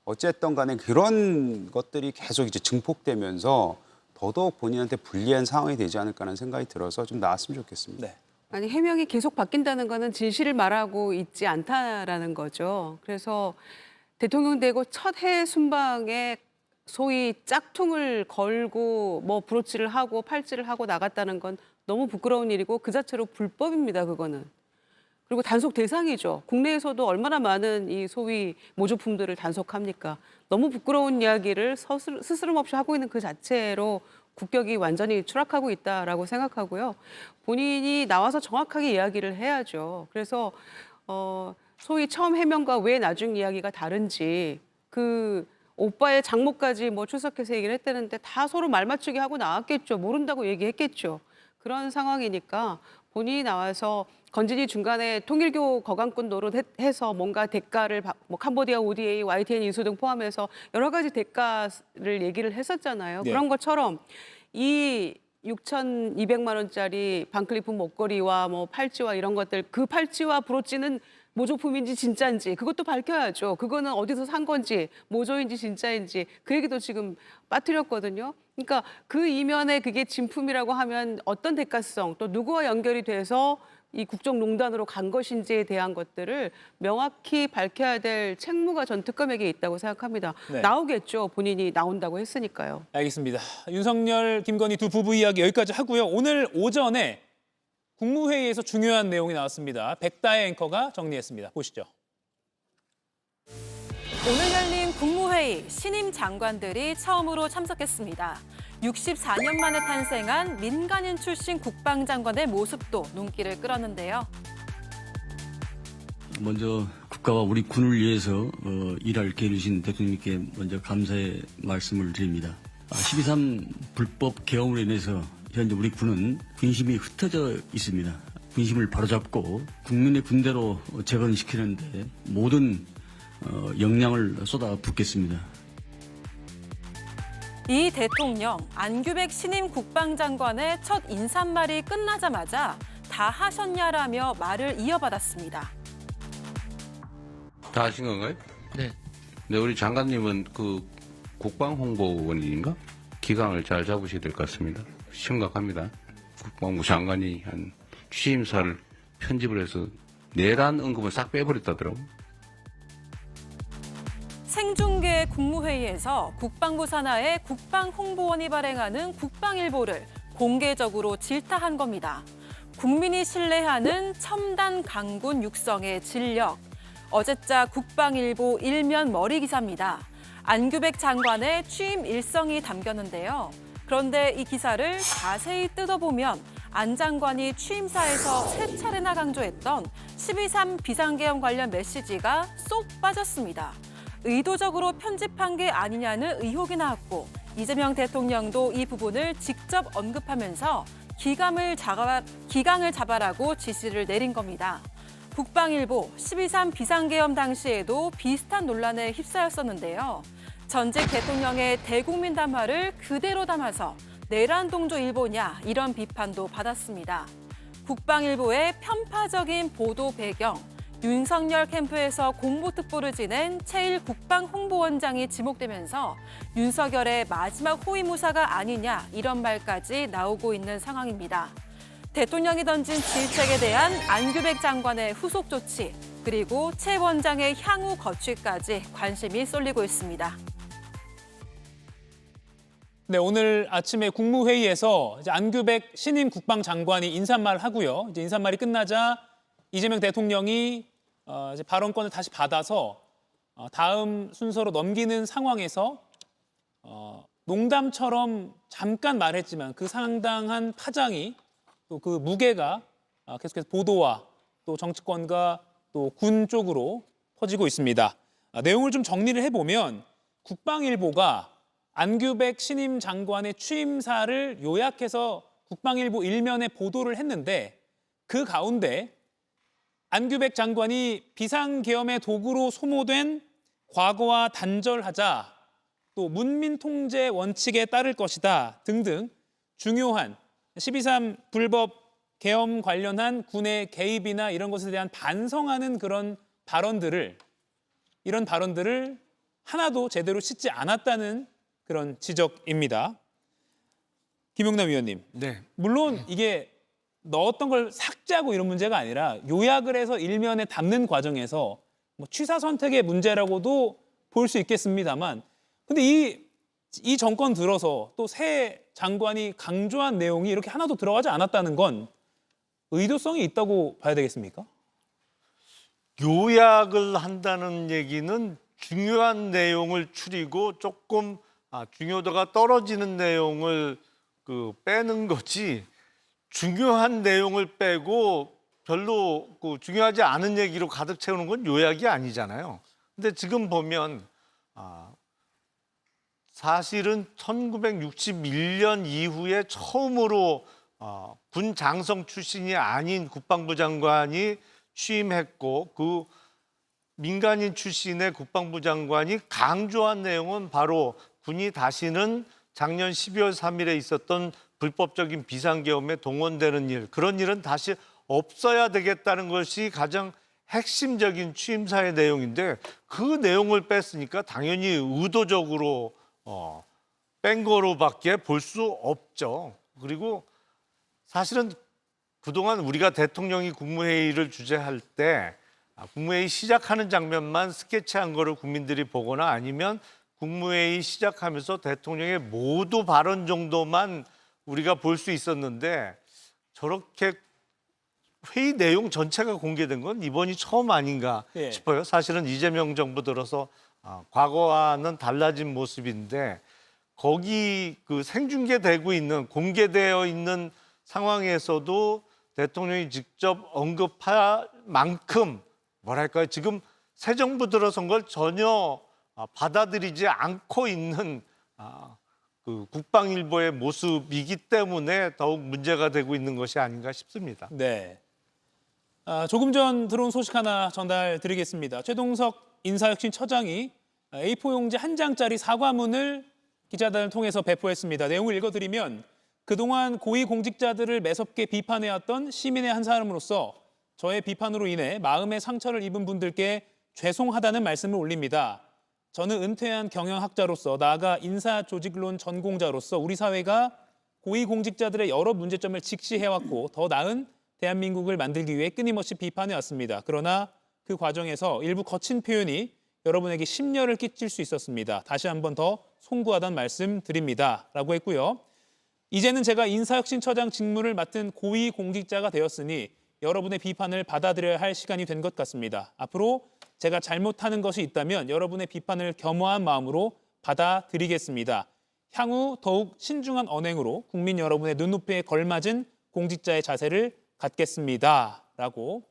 어쨌든 간에 그런 것들이 계속 이제 증폭되면서 더더욱 본인한테 불리한 상황이 되지 않을까라는 생각이 들어서 좀 나왔으면 좋겠습니다. 아니 해명이 계속 바뀐다는 거는 진실을 말하고 있지 않다라는 거죠. 그래서 대통령 되고 첫 해외 순방에 소위 짝퉁을 걸고 뭐 브로치를 하고 팔찌를 하고 나갔다는 건 너무 부끄러운 일이고 그 자체로 불법입니다. 그거는. 그리고 단속 대상이죠. 국내에서도 얼마나 많은 이 소위 모조품들을 단속합니까? 너무 부끄러운 이야기를 스스럼 없이 하고 있는 그 자체로 국격이 완전히 추락하고 있다라고 생각하고요. 본인이 나와서 정확하게 이야기를 해야죠. 그래서 소위 처음 해명과 왜 나중 이야기가 다른지 그 오빠의 장모까지 뭐 출석해서 얘기를 했다는데 다 서로 말 맞추기 하고 나왔겠죠. 모른다고 얘기했겠죠. 그런 상황이니까 본인이 나와서 건진이 중간에 통일교 거강꾼 노릇해서 뭔가 대가를 뭐 캄보디아 ODA, YTN 인수 등 포함해서 여러 가지 대가를 얘기를 했었잖아요. 네. 그런 것처럼 이 6,200만 원짜리 반클리프 목걸이와 뭐 팔찌와 이런 것들, 그 팔찌와 브로치는 모조품인지 진짜인지 그것도 밝혀야죠. 그거는 어디서 산 건지 모조인지 진짜인지 그 얘기도 지금 빠뜨렸거든요. 그러니까 그 이면에 그게 진품이라고 하면 어떤 대가성 또 누구와 연결이 돼서 이 국정농단으로 간 것인지에 대한 것들을 명확히 밝혀야 될 책무가 전 특검에게 있다고 생각합니다. 네. 나오겠죠. 본인이 나온다고 했으니까요. 알겠습니다. 윤석열, 김건희 두 부부 이야기 여기까지 하고요. 오늘 오전에 국무회의에서 중요한 내용이 나왔습니다. 백다혜 앵커가 정리했습니다. 보시죠. 오늘 열린 국무회의 신임 장관들이 처음으로 참석했습니다. 64년 만에 탄생한 민간인 출신 국방장관의 모습도 눈길을 끌었는데요. 먼저 국가와 우리 군을 위해서 일할 기회를 주신 대통령님께 먼저 감사의 말씀을 드립니다. 12.3 불법 계엄으로 인해서 현재 우리 군은 군심이 흩어져 있습니다. 군심을 바로잡고 국민의 군대로 재건시키는데 모든 역량을 쏟아붓겠습니다. 이 대통령 안규백 신임 국방장관의 첫 인사말이 끝나자마자 다 하셨냐라며 말을 이어받았습니다. 다 하신 건가요? 네. 네, 우리 장관님은 그 국방홍보원인가? 기강을 잘 잡으셔야 될 것 같습니다. 심각합니다. 국방부 장관이 한 취임사를 편집을 해서 내란 언급을 싹 빼버렸다더라고요. 생중계 국무회의에서 국방부 산하의 국방홍보원이 발행하는 국방일보를 공개적으로 질타한 겁니다. 국민이 신뢰하는 첨단 강군 육성의 진력. 어제자 국방일보 일면 머리 기사입니다. 안규백 장관의 취임 일성이 담겼는데요. 그런데 이 기사를 자세히 뜯어보면 안 장관이 취임사에서 세 차례나 강조했던 12.3 비상계엄 관련 메시지가 쏙 빠졌습니다. 의도적으로 편집한 게 아니냐는 의혹이 나왔고 이재명 대통령도 이 부분을 직접 언급하면서 기강을 잡아라고 지시를 내린 겁니다. 국방일보 12.3 비상계엄 당시에도 비슷한 논란에 휩싸였었는데요. 전직 대통령의 대국민 담화를 그대로 담아서 내란 동조 일보냐 이런 비판도 받았습니다. 국방일보의 편파적인 보도 배경, 윤석열 캠프에서 공보특보를 지낸 최일 국방홍보원장이 지목되면서 윤석열의 마지막 호위무사가 아니냐 이런 말까지 나오고 있는 상황입니다. 대통령이 던진 질책에 대한 안규백 장관의 후속 조치, 그리고 최 원장의 향후 거취까지 관심이 쏠리고 있습니다. 네, 오늘 아침에 국무회의에서 이제 안규백 신임 국방장관이 인사말 하고요. 이제 인사말이 끝나자 이재명 대통령이 이제 발언권을 다시 받아서 다음 순서로 넘기는 상황에서 농담처럼 잠깐 말했지만 그 상당한 파장이 또 그 무게가 계속해서 보도와 또 정치권과 또 군 쪽으로 퍼지고 있습니다. 내용을 좀 정리를 해보면 국방일보가 안규백 신임 장관의 취임사를 요약해서 국방일보 일면에 보도를 했는데 그 가운데 안규백 장관이 비상계엄의 도구로 소모된 과거와 단절하자 또 문민 통제 원칙에 따를 것이다 등등 중요한 12.3 불법 계엄 관련한 군의 개입이나 이런 것에 대한 반성하는 이런 발언들을 하나도 제대로 씻지 않았다는 그런 지적입니다. 김용남 위원님, 네. 물론 이게 넣었던 걸 삭제하고 이런 문제가 아니라 요약을 해서 일면에 담는 과정에서 뭐 취사 선택의 문제라고도 볼 수 있겠습니다만, 근데 이 정권 들어서 또 새 장관이 강조한 내용이 이렇게 하나도 들어가지 않았다는 건 의도성이 있다고 봐야 되겠습니까? 요약을 한다는 얘기는 중요한 내용을 추리고 조금 중요도가 떨어지는 내용을 빼는 거지, 중요한 내용을 빼고 별로 중요하지 않은 얘기로 가득 채우는 건 요약이 아니잖아요. 근데 지금 보면 사실은 1961년 이후에 처음으로 군 장성 출신이 아닌 국방부 장관이 취임했고 그 민간인 출신의 국방부 장관이 강조한 내용은 바로 군이 다시는 작년 12월 3일에 있었던 불법적인 비상계엄에 동원되는 일, 그런 일은 다시 없어야 되겠다는 것이 가장 핵심적인 취임사의 내용인데 그 내용을 뺐으니까 당연히 의도적으로 뺀 거로밖에 볼 수 없죠. 그리고 사실은 그동안 우리가 대통령이 국무회의를 주재할 때 국무회의 시작하는 장면만 스케치한 거를 국민들이 보거나 아니면 국무회의 시작하면서 대통령의 모두 발언 정도만 우리가 볼 수 있었는데 저렇게 회의 내용 전체가 공개된 건 이번이 처음 아닌가 싶어요. 사실은 이재명 정부 들어서 과거와는 달라진 모습인데 거기 그 생중계되고 있는 공개되어 있는 상황에서도 대통령이 직접 언급할 만큼 뭐랄까요, 지금 새 정부 들어선 걸 전혀 받아들이지 않고 있는 그 국방일보의 모습이기 때문에 더욱 문제가 되고 있는 것이 아닌가 싶습니다. 네. 조금 전 들어온 소식 하나 전달드리겠습니다. 최동석 인사혁신처장이 A4 용지 한 장짜리 사과문을 기자단을 통해서 배포했습니다. 내용을 읽어드리면 그동안 고위공직자들을 매섭게 비판해왔던 시민의 한 사람으로서 저의 비판으로 인해 마음의 상처를 입은 분들께 죄송하다는 말씀을 올립니다. 저는 은퇴한 경영학자로서 나아가 인사조직론 전공자로서 우리 사회가 고위공직자들의 여러 문제점을 직시해왔고 더 나은 대한민국을 만들기 위해 끊임없이 비판해왔습니다. 그러나 그 과정에서 일부 거친 표현이 여러분에게 심려를 끼칠 수 있었습니다. 다시 한번 더 송구하다는 말씀 드립니다. 라고 했고요. 이제는 제가 인사혁신처장 직무를 맡은 고위공직자가 되었으니 여러분의 비판을 받아들여야 할 시간이 된 것 같습니다. 앞으로 제가 잘못하는 것이 있다면 여러분의 비판을 겸허한 마음으로 받아들이겠습니다. 향후 더욱 신중한 언행으로 국민 여러분의 눈높이에 걸맞은 공직자의 자세를 갖겠습니다. 라고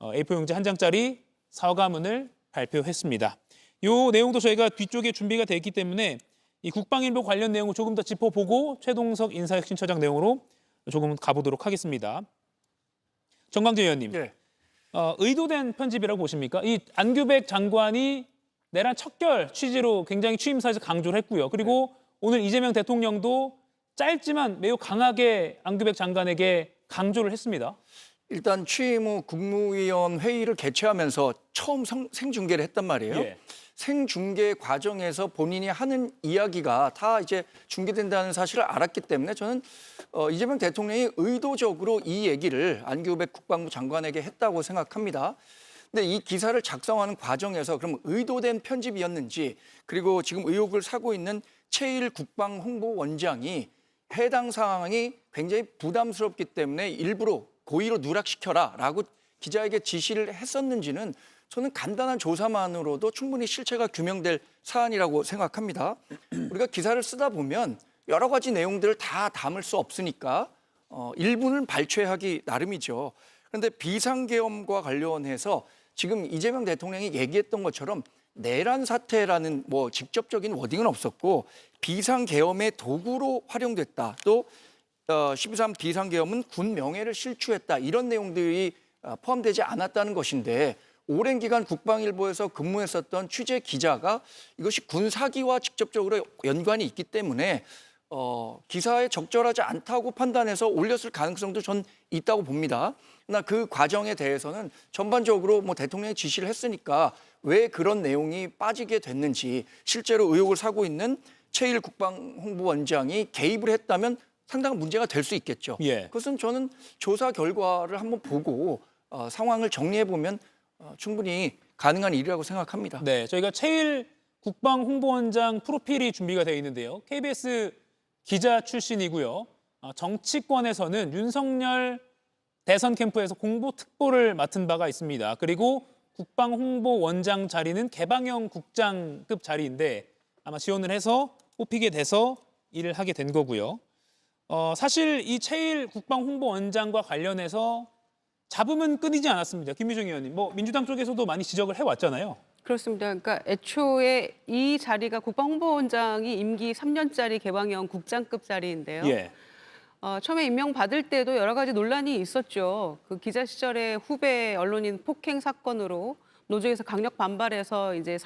A4 용지 한 장짜리 사과문을 발표했습니다. 이 내용도 저희가 뒤쪽에 준비가 돼 있기 때문에 이 국방일보 관련 내용을 조금 더 짚어보고 최동석 인사혁신처장 내용으로 조금 가보도록 하겠습니다. 정광재 의원님, 의도된 편집이라고 보십니까? 이 안규백 장관이 내란 척결 취지로 굉장히 취임사에서 강조를 했고요. 그리고 오늘 이재명 대통령도 짧지만 매우 강하게 안규백 장관에게 강조를 했습니다. 일단 취임 후 국무위원 회의를 개최하면서 처음 생중계를 했단 말이에요. 생중계 과정에서 본인이 하는 이야기가 다 이제 중계된다는 사실을 알았기 때문에 저는 이재명 대통령이 의도적으로 이 얘기를 안규백 국방부 장관에게 했다고 생각합니다. 근데 이 기사를 작성하는 과정에서 그럼 의도된 편집이었는지, 그리고 지금 의혹을 사고 있는 최일 국방홍보원장이 해당 상황이 굉장히 부담스럽기 때문에 일부러 고의로 누락시켜라라고 기자에게 지시를 했었는지는 저는 간단한 조사만으로도 충분히 실체가 규명될 사안이라고 생각합니다. 우리가 기사를 쓰다 보면 여러 가지 내용들을 다 담을 수 없으니까 일부는 발췌하기 나름이죠. 그런데 비상계엄과 관련해서 지금 이재명 대통령이 얘기했던 것처럼 내란 사태라는 뭐 직접적인 워딩은 없었고 비상계엄의 도구로 활용됐다. 또 12.3 비상계엄은 군 명예를 실추했다. 이런 내용들이 포함되지 않았다는 것인데 오랜 기간 국방일보에서 근무했었던 취재 기자가 이것이 군 사기와 직접적으로 연관이 있기 때문에 기사에 적절하지 않다고 판단해서 올렸을 가능성도 전 있다고 봅니다. 그러나 그 과정에 대해서는 전반적으로 뭐 대통령이 지시를 했으니까 왜 그런 내용이 빠지게 됐는지, 실제로 의혹을 사고 있는 최일 국방홍보원장이 개입을 했다면 상당한 문제가 될 수 있겠죠. 그것은 저는 조사 결과를 한번 보고 상황을 정리해보면 충분히 가능한 일이라고 생각합니다. 네, 저희가 최일 국방홍보원장 프로필이 준비가 되어 있는데요. KBS 기자 출신이고요. 정치권에서는 윤석열 대선 캠프에서 공보특보를 맡은 바가 있습니다. 그리고 국방홍보원장 자리는 개방형 국장급 자리인데 아마 지원을 해서 뽑히게 돼서 일을 하게 된 거고요. 사실 이 최일 국방홍보원장과 관련해서 잡음은 끊이지 않았습니다. 김유정 의원님, 뭐 민주당 쪽에서도 많이 지적을 해왔잖아요. 그렇습니다. 그러니까 애초에 이 자리가 국방홍보원장이 임기 3년짜리 개방형 국장급 자리인데요. 처음에 임명받을 때도 여러 가지 논란이 있었죠. 그 기자 시절에 후배 언론인 폭행 사건으로 노조에서 강력 반발해서 이제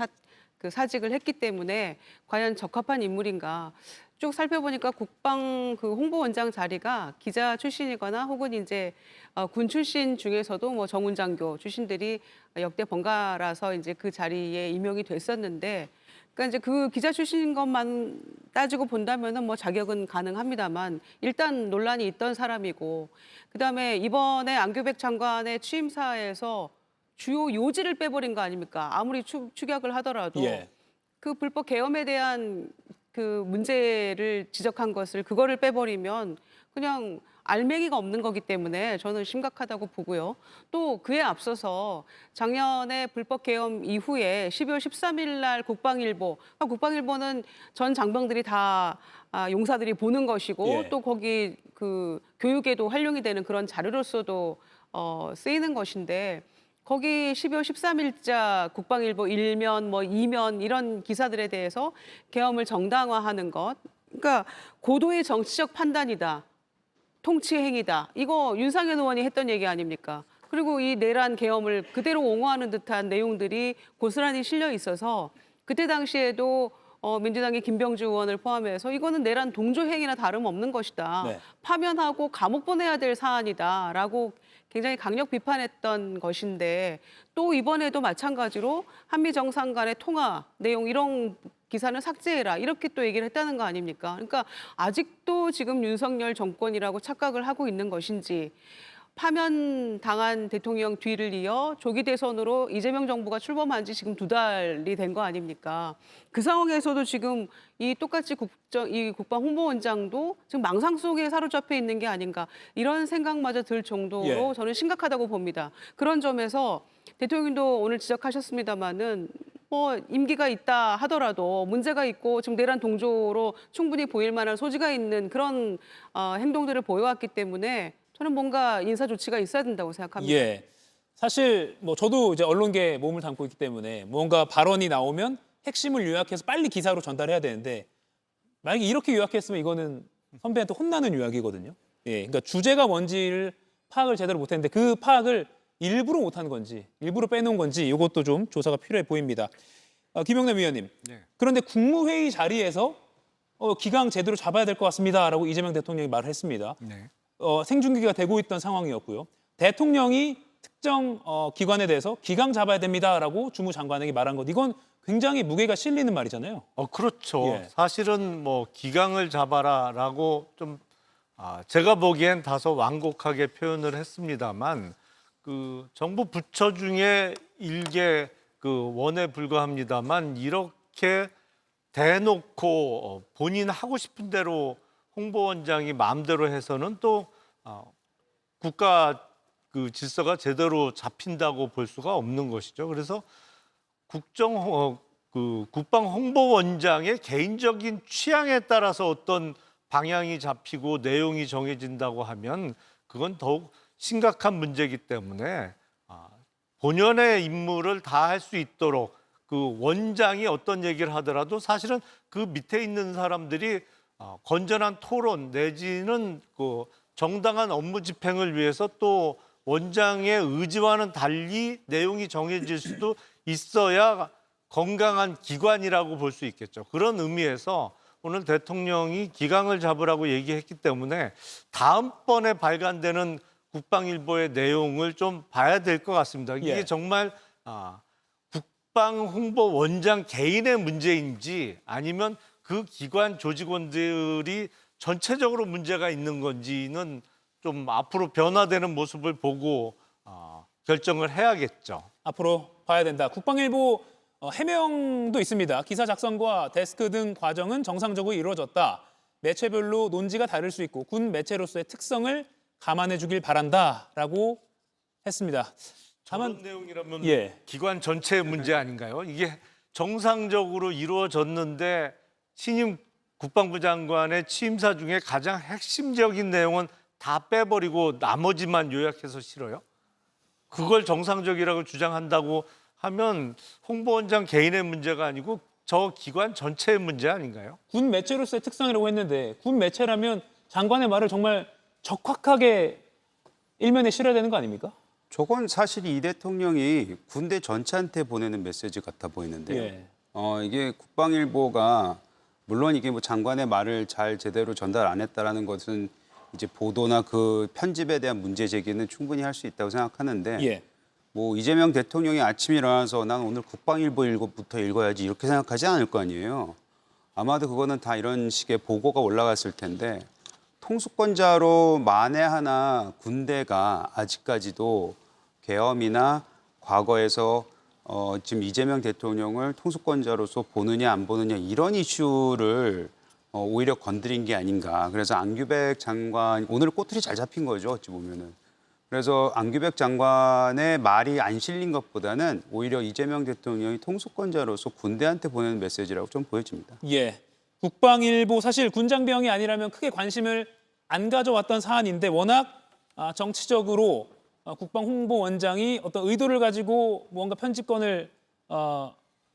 사직을 했기 때문에 과연 적합한 인물인가. 쭉 살펴보니까 국방 그 홍보원장 자리가 기자 출신이거나 혹은 이제 군 출신 중에서도 뭐 정훈장교 출신들이 역대 번갈아서 이제 그 자리에 임명이 됐었는데, 그러니까 이제 그 기자 출신인 것만 따지고 본다면은 뭐 자격은 가능합니다만 일단 논란이 있던 사람이고, 그다음에 이번에 안규백 장관의 취임사에서 주요 요지를 빼버린 거 아닙니까? 아무리 축약을 하더라도 예. 그 불법 계엄에 대한 그 문제를 지적한 것을 그거를 빼버리면 그냥 알맹이가 없는 거기 때문에 저는 심각하다고 보고요. 또 그에 앞서서 작년에 불법 계엄 이후에 12월 13일 날 국방일보, 국방일보는 전 장병들이 다 용사들이 보는 것이고 예. 또 거기 그 교육에도 활용이 되는 그런 자료로서도 쓰이는 것인데, 거기 12월 13일자 국방일보 1면, 뭐 2면 이런 기사들에 대해서 계엄을 정당화하는 것, 그러니까 고도의 정치적 판단이다, 통치 행위다. 이거 윤상현 의원이 했던 얘기 아닙니까? 그리고 이 내란 계엄을 그대로 옹호하는 듯한 내용들이 고스란히 실려 있어서 그때 당시에도 민주당의 김병주 의원을 포함해서 이거는 내란 동조 행위나 다름없는 것이다. 네. 파면하고 감옥 보내야 될 사안이다라고 굉장히 강력 비판했던 것인데, 또 이번에도 마찬가지로 한미 정상 간의 통화 내용 이런 기사는 삭제해라 이렇게 또 얘기를 했다는 거 아닙니까? 그러니까 아직도 지금 윤석열 정권이라고 착각을 하고 있는 것인지, 파면당한 대통령 뒤를 이어 조기 대선으로 이재명 정부가 출범한 지 지금 2달이 된 거 아닙니까? 그 상황에서도 지금 이 똑같이 이 국방 홍보원장도 지금 망상 속에 사로잡혀 있는 게 아닌가, 이런 생각마저 들 정도로 예. 저는 심각하다고 봅니다. 그런 점에서 대통령도 오늘 지적하셨습니다마는 뭐 임기가 있다 하더라도 문제가 있고 지금 내란 동조로 충분히 보일 만한 소지가 있는 그런 행동들을 보여왔기 때문에 저는 뭔가 인사 조치가 있어야 된다고 생각합니다. 예. 사실 뭐 저도 이제 언론계에 몸을 담고 있기 때문에 뭔가 발언이 나오면 핵심을 요약해서 빨리 기사로 전달해야 되는데, 만약에 이렇게 요약했으면 이거는 선배한테 혼나는 요약이거든요. 예. 그러니까 주제가 뭔지를 파악을 제대로 못했는데 그 파악을 일부러 못한 건지 일부러 빼놓은 건지 이것도 좀 조사가 필요해 보입니다. 김영남 위원님. 네. 그런데 국무회의 자리에서 기강 제대로 잡아야 될 것 같습니다라고 이재명 대통령이 말을 했습니다. 네. 생중계가 되고 있던 상황이었고요. 대통령이 특정 기관에 대해서 기강 잡아야 됩니다라고 주무장관에게 말한 것, 이건 굉장히 무게가 실리는 말이잖아요. 그렇죠. 예. 사실은 뭐 기강을 잡아라라고 좀 제가 보기엔 다소 완곡하게 표현을 했습니다만, 그 정부 부처 중에 일개 그 원에 불과합니다만 이렇게 대놓고 본인 하고 싶은 대로 홍보원장이 마음대로 해서는 또 국가 그 질서가 제대로 잡힌다고 볼 수가 없는 것이죠. 그래서 국방 홍보원장의 개인적인 취향에 따라서 어떤 방향이 잡히고 내용이 정해진다고 하면 그건 더욱 심각한 문제이기 때문에 본연의 임무를 다할 수 있도록 그 원장이 어떤 얘기를 하더라도 사실은 그 밑에 있는 사람들이 건전한 토론 내지는 그 정당한 업무 집행을 위해서 또 원장의 의지와는 달리 내용이 정해질 수도 있어야 건강한 기관이라고 볼 수 있겠죠. 그런 의미에서 오늘 대통령이 기강을 잡으라고 얘기했기 때문에 다음번에 발간되는 국방일보의 내용을 좀 봐야 될 것 같습니다. 이게 예. 정말 국방홍보원장 개인의 문제인지 아니면 그 기관 조직원들이 전체적으로 문제가 있는 건지는 좀 앞으로 변화되는 모습을 보고 결정을 해야겠죠. 앞으로 봐야 된다. 국방일보 해명도 있습니다. 기사 작성과 데스크 등 과정은 정상적으로 이루어졌다. 매체별로 논지가 다를 수 있고 군 매체로서의 특성을 감안해 주길 바란다라고 했습니다. 저런 내용이라면 예. 기관 전체의 문제 아닌가요? 이게 정상적으로 이루어졌는데 신임 국방부 장관의 취임사 중에 가장 핵심적인 내용은 다 빼버리고 나머지만 요약해서 실어요? 그걸 정상적이라고 주장한다고 하면 홍보원장 개인의 문제가 아니고 저 기관 전체의 문제 아닌가요? 군 매체로서의 특성이라고 했는데 군 매체라면 장관의 말을 정말 적확하게 일면에 실어야 되는 거 아닙니까? 저건 사실 이 대통령이 군대 전체한테 보내는 메시지 같아 보이는데요. 예. 이게 국방일보가 물론 이게 뭐 장관의 말을 잘 제대로 전달 안 했다라는 것은 이제 보도나 그 편집에 대한 문제 제기는 충분히 할 수 있다고 생각하는데 예. 뭐 이재명 대통령이 아침에 일어나서 난 오늘 국방일보 일부터 읽어야지 이렇게 생각하지 않을 거 아니에요. 아마도 그거는 다 이런 식의 보고가 올라갔을 텐데 통수권자로 만에 하나 군대가 아직까지도 계엄이나 과거에서 지금 이재명 대통령을 통수권자로서 보느냐 안 보느냐 이런 이슈를 오히려 건드린 게 아닌가. 그래서 안규백 장관 오늘 꼬투리 잘 잡힌 거죠. 어찌 보면은. 그래서 안규백 장관의 말이 안 실린 것보다는 오히려 이재명 대통령이 통수권자로서 군대한테 보내는 메시지라고 좀 보여집니다. 예. 국방일보 사실 군장병이 아니라면 크게 관심을 안 가져왔던 사안인데 워낙 정치적으로 국방홍보원장이 어떤 의도를 가지고 뭔가 편집권을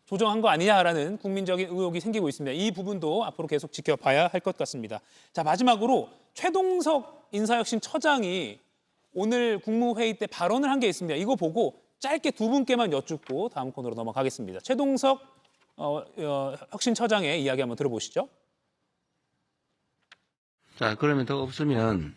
조정한 거 아니냐라는 국민적인 의혹이 생기고 있습니다. 이 부분도 앞으로 계속 지켜봐야 할 것 같습니다. 자, 마지막으로 최동석 인사혁신처장이 오늘 국무회의 때 발언을 한 게 있습니다. 이거 보고 짧게 두 분께만 여쭙고 다음 코너로 넘어가겠습니다. 최동석 혁신처장의 이야기 한번 들어보시죠. 자, 그러면 더 없으면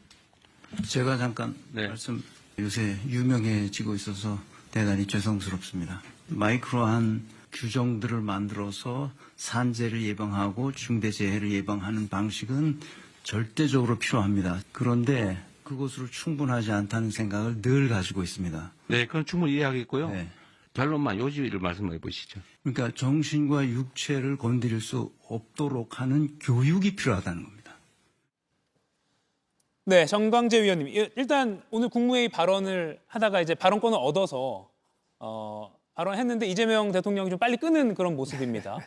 제가 잠깐 말씀, 요새 유명해지고 있어서 대단히 죄송스럽습니다. 마이크로한 규정들을 만들어서 산재를 예방하고 중대재해를 예방하는 방식은 절대적으로 필요합니다. 그런데 그것으로 충분하지 않다는 생각을 늘 가지고 있습니다. 네, 그건 충분히 이해하겠고요. 네. 결론만 요지를 말씀해 보시죠. 그러니까 정신과 육체를 건드릴 수 없도록 하는 교육이 필요하다는 겁니다. 네, 정광재 위원님. 일단 오늘 국무회의 발언을 하다가 이제 발언권을 얻어서 발언했는데 이재명 대통령이 좀 빨리 끄는 그런 모습입니다.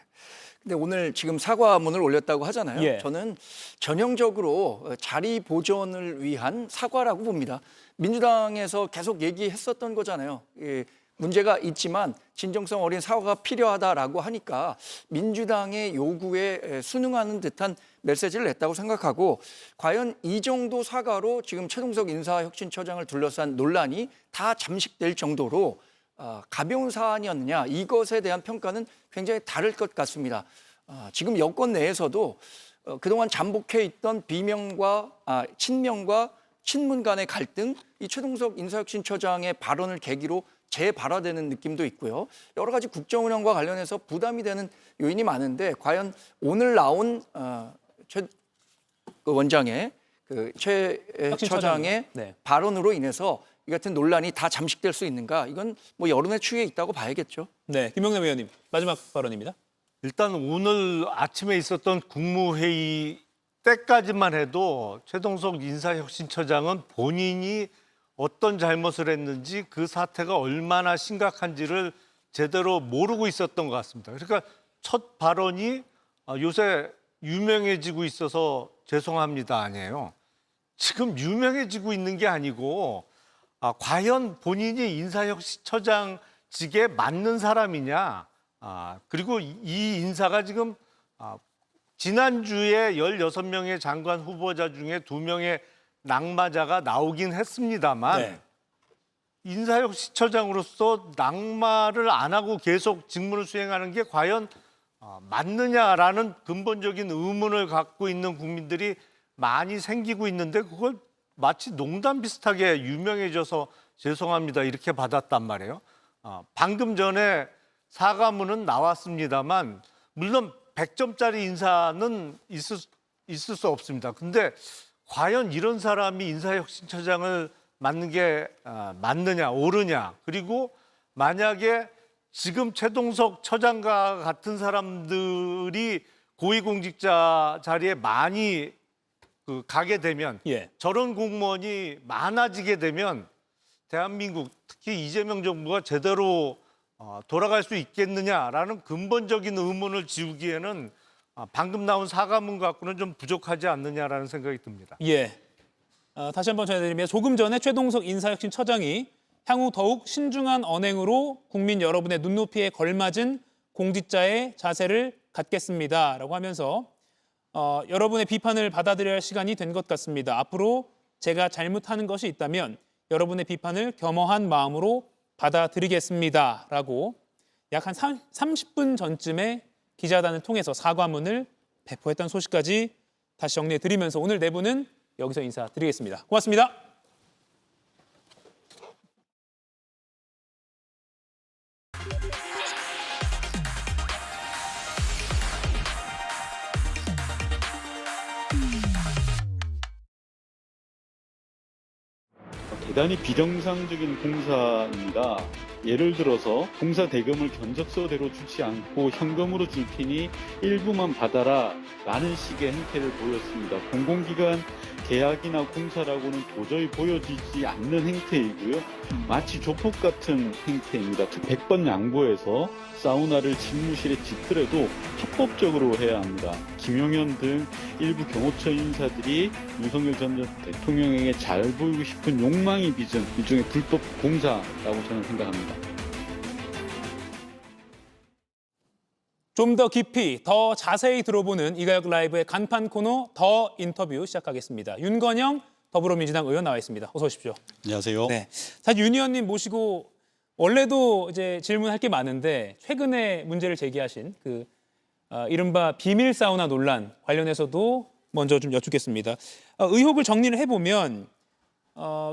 근데 오늘 지금 사과문을 올렸다고 하잖아요. 예. 저는 전형적으로 자리 보존을 위한 사과라고 봅니다. 민주당에서 계속 얘기했었던 거잖아요. 예, 문제가 있지만 진정성 어린 사과가 필요하다라고 하니까 민주당의 요구에 순응하는 듯한 메시지를 냈다고 생각하고 과연 이 정도 사과로 지금 최동석 인사혁신처장을 둘러싼 논란이 다 잠식될 정도로 가벼운 사안이었느냐 이것에 대한 평가는 굉장히 다를 것 같습니다. 지금 여권 내에서도 그동안 잠복해 있던 비명과 친명과 친문 간의 갈등, 이 최동석 인사혁신처장의 발언을 계기로 재발화되는 느낌도 있고요. 여러 가지 국정 운영과 관련해서 부담이 되는 요인이 많은데 과연 오늘 나온 최 원장의 최 처장의 네. 발언으로 인해서 이 같은 논란이 다 잠식될 수 있는가? 이건 뭐 여론의 추이에 있다고 봐야겠죠. 네, 김영남 의원님 마지막 발언입니다. 일단 오늘 아침에 있었던 국무회의 때까지만 해도 최동석 인사혁신처장은 본인이 어떤 잘못을 했는지 그 사태가 얼마나 심각한지를 제대로 모르고 있었던 것 같습니다. 그러니까 첫 발언이 요새 유명해지고 있어서 죄송합니다 아니에요. 지금 유명해지고 있는 게 아니고 과연 본인이 인사혁신처장직에 맞는 사람이냐. 그리고 이 인사가 지금 지난주에 16명의 장관 후보자 중에 2명의 낙마자가 나오긴 했습니다만 네. 인사혁신처장으로서 낙마를 안 하고 계속 직무를 수행하는 게 과연 맞느냐라는 근본적인 의문을 갖고 있는 국민들이 많이 생기고 있는데 그걸 마치 농담 비슷하게 유명해져서 죄송합니다 이렇게 받았단 말이에요. 방금 전에 사과문은 나왔습니다만 물론 100점짜리 인사는 있을 수 없습니다. 근데 과연 이런 사람이 인사혁신처장을 맡는 게 맞느냐 옳으냐 그리고 만약에 지금 최동석 처장과 같은 사람들이 고위공직자 자리에 많이 가게 되면 저런 공무원이 많아지게 되면 대한민국 특히 이재명 정부가 제대로 돌아갈 수 있겠느냐라는 근본적인 의문을 지우기에는 방금 나온 사과문 갖고는 좀 부족하지 않느냐라는 생각이 듭니다. 예. 다시 한번 전해드리면 조금 전에 최동석 인사혁신처장이 향후 더욱 신중한 언행으로 국민 여러분의 눈높이에 걸맞은 공직자의 자세를 갖겠습니다라고 하면서 여러분의 비판을 받아들여야 할 시간이 된 것 같습니다. 앞으로 제가 잘못하는 것이 있다면 여러분의 비판을 겸허한 마음으로 받아들이겠습니다라고 약 한 30분 전쯤에 기자단을 통해서 사과문을 배포했던 소식까지 다시 정리해드리면서 오늘 내부는 여기서 인사드리겠습니다. 고맙습니다. 대단히 비정상적인 공사입니다. 예를 들어서 공사 대금을 견적서대로 주지 않고 현금으로 줄 테니 일부만 받아라 라는 식의 행태를 보였습니다. 공공기관 계약이나 공사라고는 도저히 보여지지 않는 행태이고요. 마치 조폭 같은 행태입니다. 100번 양보해서 사우나를 집무실에 짓더라도 합법적으로 해야 합니다. 김용현 등 일부 경호처 인사들이 윤석열 전 대통령에게 잘 보이고 싶은 욕망이 빚은 일종의 불법 공사라고 저는 생각합니다. 좀 더 깊이, 더 자세히 들어보는 이가혁 라이브의 간판 코너 더 인터뷰 시작하겠습니다. 윤건영 더불어민주당 의원 나와 있습니다. 어서 오십시오. 안녕하세요. 네, 사실 윤 의원님 모시고 원래도 이제 질문할 게 많은데 최근에 문제를 제기하신 그 이른바 비밀 사우나 논란 관련해서도 먼저 좀 여쭙겠습니다. 의혹을 정리를 해보면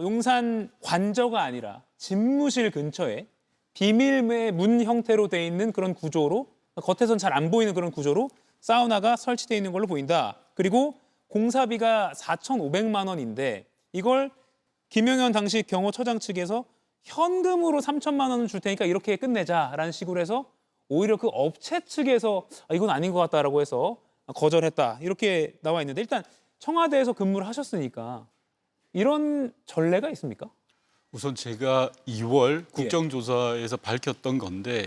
용산 관저가 아니라 집무실 근처에 비밀의 문 형태로 돼 있는 그런 구조로 겉에선 잘 안 보이는 그런 구조로 사우나가 설치되어 있는 걸로 보인다. 그리고 공사비가 4,500만 원인데 이걸 김용현 당시 경호처장 측에서 현금으로 3천만 원을 줄 테니까 이렇게 끝내자라는 식으로 해서 오히려 그 업체 측에서 이건 아닌 것 같다라고 해서 거절했다. 이렇게 나와 있는데 일단 청와대에서 근무를 하셨으니까 이런 전례가 있습니까? 우선 제가 2월 국정조사에서 밝혔던 건데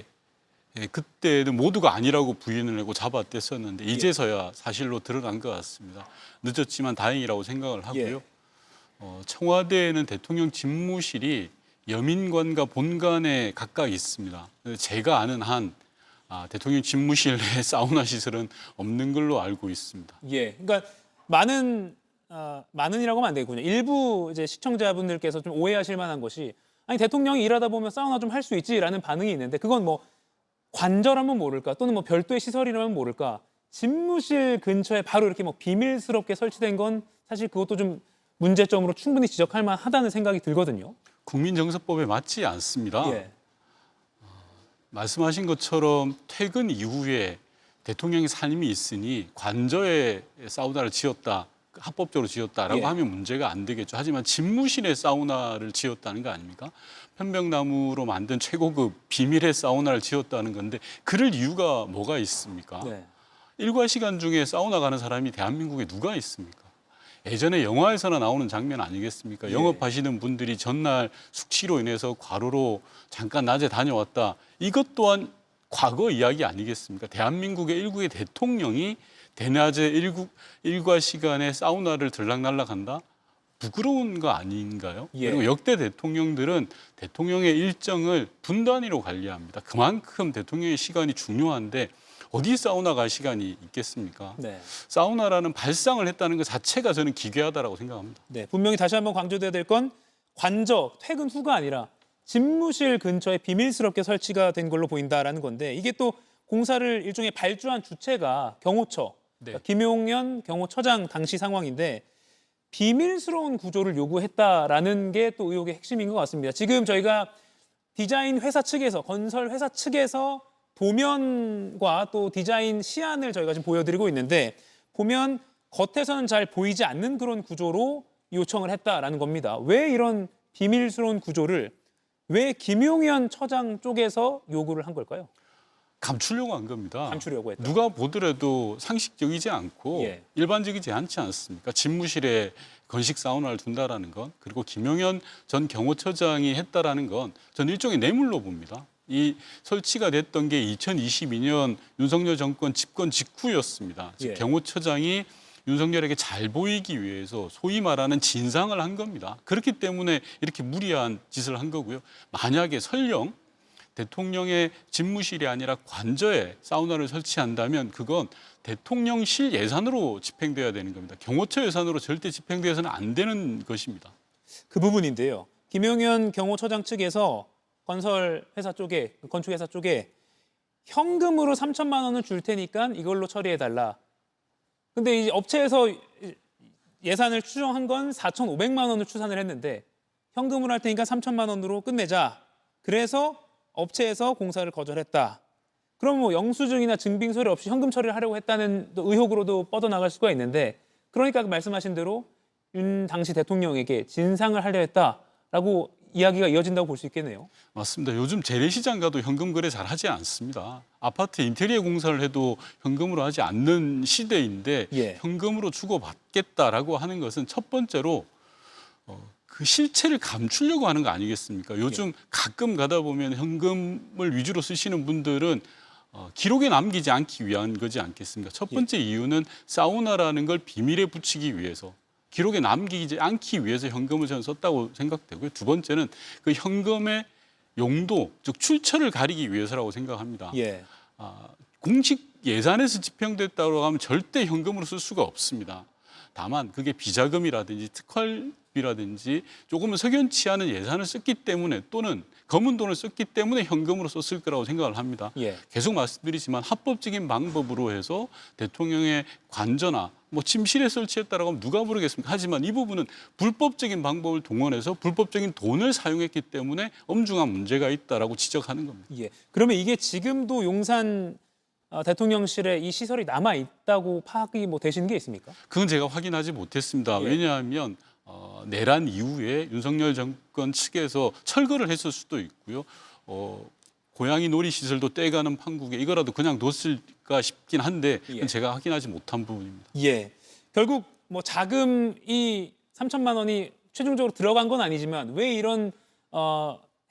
그때는 모두가 아니라고 부인을 하고 잡아댔었는데 이제서야 사실로 드러난 것 같습니다. 늦었지만 다행이라고 생각을 하고요. 청와대에는 대통령 집무실이 여민관과 본관에 각각 있습니다. 제가 아는 한 대통령 집무실 내 사우나 시설은 없는 걸로 알고 있습니다. 예, 그러니까 많은이라고 하면 안 되겠군요. 일부 이제 시청자분들께서 좀 오해하실 만한 것이 아니 대통령이 일하다 보면 사우나 좀 할 수 있지라는 반응이 있는데 그건 뭐 관저라면 모를까 또는 뭐 별도의 시설이라면 모를까 집무실 근처에 바로 이렇게 뭐 비밀스럽게 설치된 건 사실 그것도 좀 문제점으로 충분히 지적할 만하다는 생각이 들거든요. 국민정서법에 맞지 않습니다. 말씀하신 것처럼 퇴근 이후에 대통령의 산임이 있으니 관저에 사우나를 지었다, 합법적으로 지었다라고 하면 문제가 안 되겠죠. 하지만 집무실에 사우나를 지었다는 거 아닙니까? 편백나무로 만든 최고급 비밀의 사우나를 지었다는 건데 그럴 이유가 뭐가 있습니까? 일과 시간 중에 사우나 가는 사람이 대한민국에 누가 있습니까? 예전에 영화에서나 나오는 장면 아니겠습니까? 영업하시는 분들이 전날 숙취로 인해서 과로로 잠깐 낮에 다녀왔다. 이것 또한 과거 이야기 아니겠습니까? 대한민국의 일국의 대통령이 대낮에 일과 시간에 사우나를 들락날락한다? 부끄러운 거 아닌가요? 그리고 역대 대통령들은 대통령의 일정을 분단위로 관리합니다. 그만큼 대통령의 시간이 중요한데 어디 사우나 갈 시간이 있겠습니까? 사우나라는 발상을 했다는 것 자체가 저는 기괴하다라고 생각합니다. 네, 분명히 다시 한번 강조돼야 될 건 관저, 퇴근 후가 아니라 집무실 근처에 비밀스럽게 설치가 된 걸로 보인다라는 건데 이게 또 공사를 일종의 발주한 주체가 경호처, 그러니까 김용현 경호처장 당시 상황인데 비밀스러운 구조를 요구했다라는 게 또 의혹의 핵심인 것 같습니다. 지금 저희가 디자인 회사 측에서, 건설 회사 측에서 도면과 또 디자인 시안을 저희가 지금 보여드리고 있는데 보면 겉에서는 잘 보이지 않는 그런 구조로 요청을 했다라는 겁니다. 왜 이런 비밀스러운 구조를 왜 김용현 처장 쪽에서 요구를 한 걸까요? 감추려고 한 겁니다. 감추려고 했다. 누가 보더라도 상식적이지 않고 일반적이지 않지 않습니까? 집무실에 건식 사우나를 둔다라는 건 그리고 김용현 전 경호처장이 했다라는 건 전 일종의 뇌물로 봅니다. 이 설치가 됐던 게 2022년 윤석열 정권 집권 직후였습니다. 즉 경호처장이 윤석열에게 잘 보이기 위해서 소위 말하는 진상을 한 겁니다. 그렇기 때문에 이렇게 무리한 짓을 한 거고요. 만약에 설령 대통령의 집무실이 아니라 관저에 사우나를 설치한다면 그건 대통령실 예산으로 집행돼야 되는 겁니다. 경호처 예산으로 절대 집행되어서는 안 되는 것입니다. 그 부분인데요. 김용현 경호처장 측에서 건설회사 쪽에, 건축회사 쪽에 현금으로 3천만 원을 줄 테니까 이걸로 처리해달라. 근데 이 업체에서 예산을 추정한 건 4,500만 원을 추산을 했는데 현금으로 할 테니까 3천만 원으로 끝내자. 그래서 업체에서 공사를 거절했다. 그럼 뭐 영수증이나 증빙 서류 없이 현금 처리를 하려고 했다는 또 의혹으로도 뻗어나갈 수가 있는데 그러니까 말씀하신 대로 윤 당시 대통령에게 진상을 하려 했다라고 이야기가 이어진다고 볼 수 있겠네요. 맞습니다. 요즘 재래시장 가도 현금 거래 잘 하지 않습니다. 아파트 인테리어 공사를 해도 현금으로 하지 않는 시대인데 예. 현금으로 주고받겠다라고 하는 것은 첫 번째로 그 실체를 감추려고 하는 거 아니겠습니까? 요즘 가끔 가다 보면 현금을 위주로 쓰시는 분들은 기록에 남기지 않기 위한 거지 않겠습니까? 첫 번째 이유는 사우나라는 걸 비밀에 붙이기 위해서 기록에 남기지 않기 위해서 현금을 저는 썼다고 생각되고요. 두 번째는 그 현금의 용도, 즉 출처를 가리기 위해서라고 생각합니다. 예. 공식 예산에서 집행됐다고 하면 절대 현금으로 쓸 수가 없습니다. 다만 그게 비자금이라든지 특활비라든지 조금은 석연치 않은 예산을 썼기 때문에 또는 검은 돈을 썼기 때문에 현금으로 썼을 거라고 생각을 합니다. 예. 계속 말씀드리지만 합법적인 방법으로 해서 대통령의 관저나 뭐 침실에 설치했다라고 하면 누가 모르겠습니까? 하지만 이 부분은 불법적인 방법을 동원해서 불법적인 돈을 사용했기 때문에 엄중한 문제가 있다라고 지적하는 겁니다. 예. 그러면 이게 지금도 용산 대통령실에 이 시설이 남아 있다고 파악이 뭐 되시는 게 있습니까? 그건 제가 확인하지 못했습니다. 예. 왜냐하면 내란 이후에 윤석열 정권 측에서 철거를 했을 수도 있고요. 고양이 놀이시설도 떼가는 판국에 이거라도 그냥 뒀을까 싶긴 한데 그건 제가 확인하지 못한 부분입니다. 예. 결국 뭐 자금이 3천만 원이 최종적으로 들어간 건 아니지만 왜 이런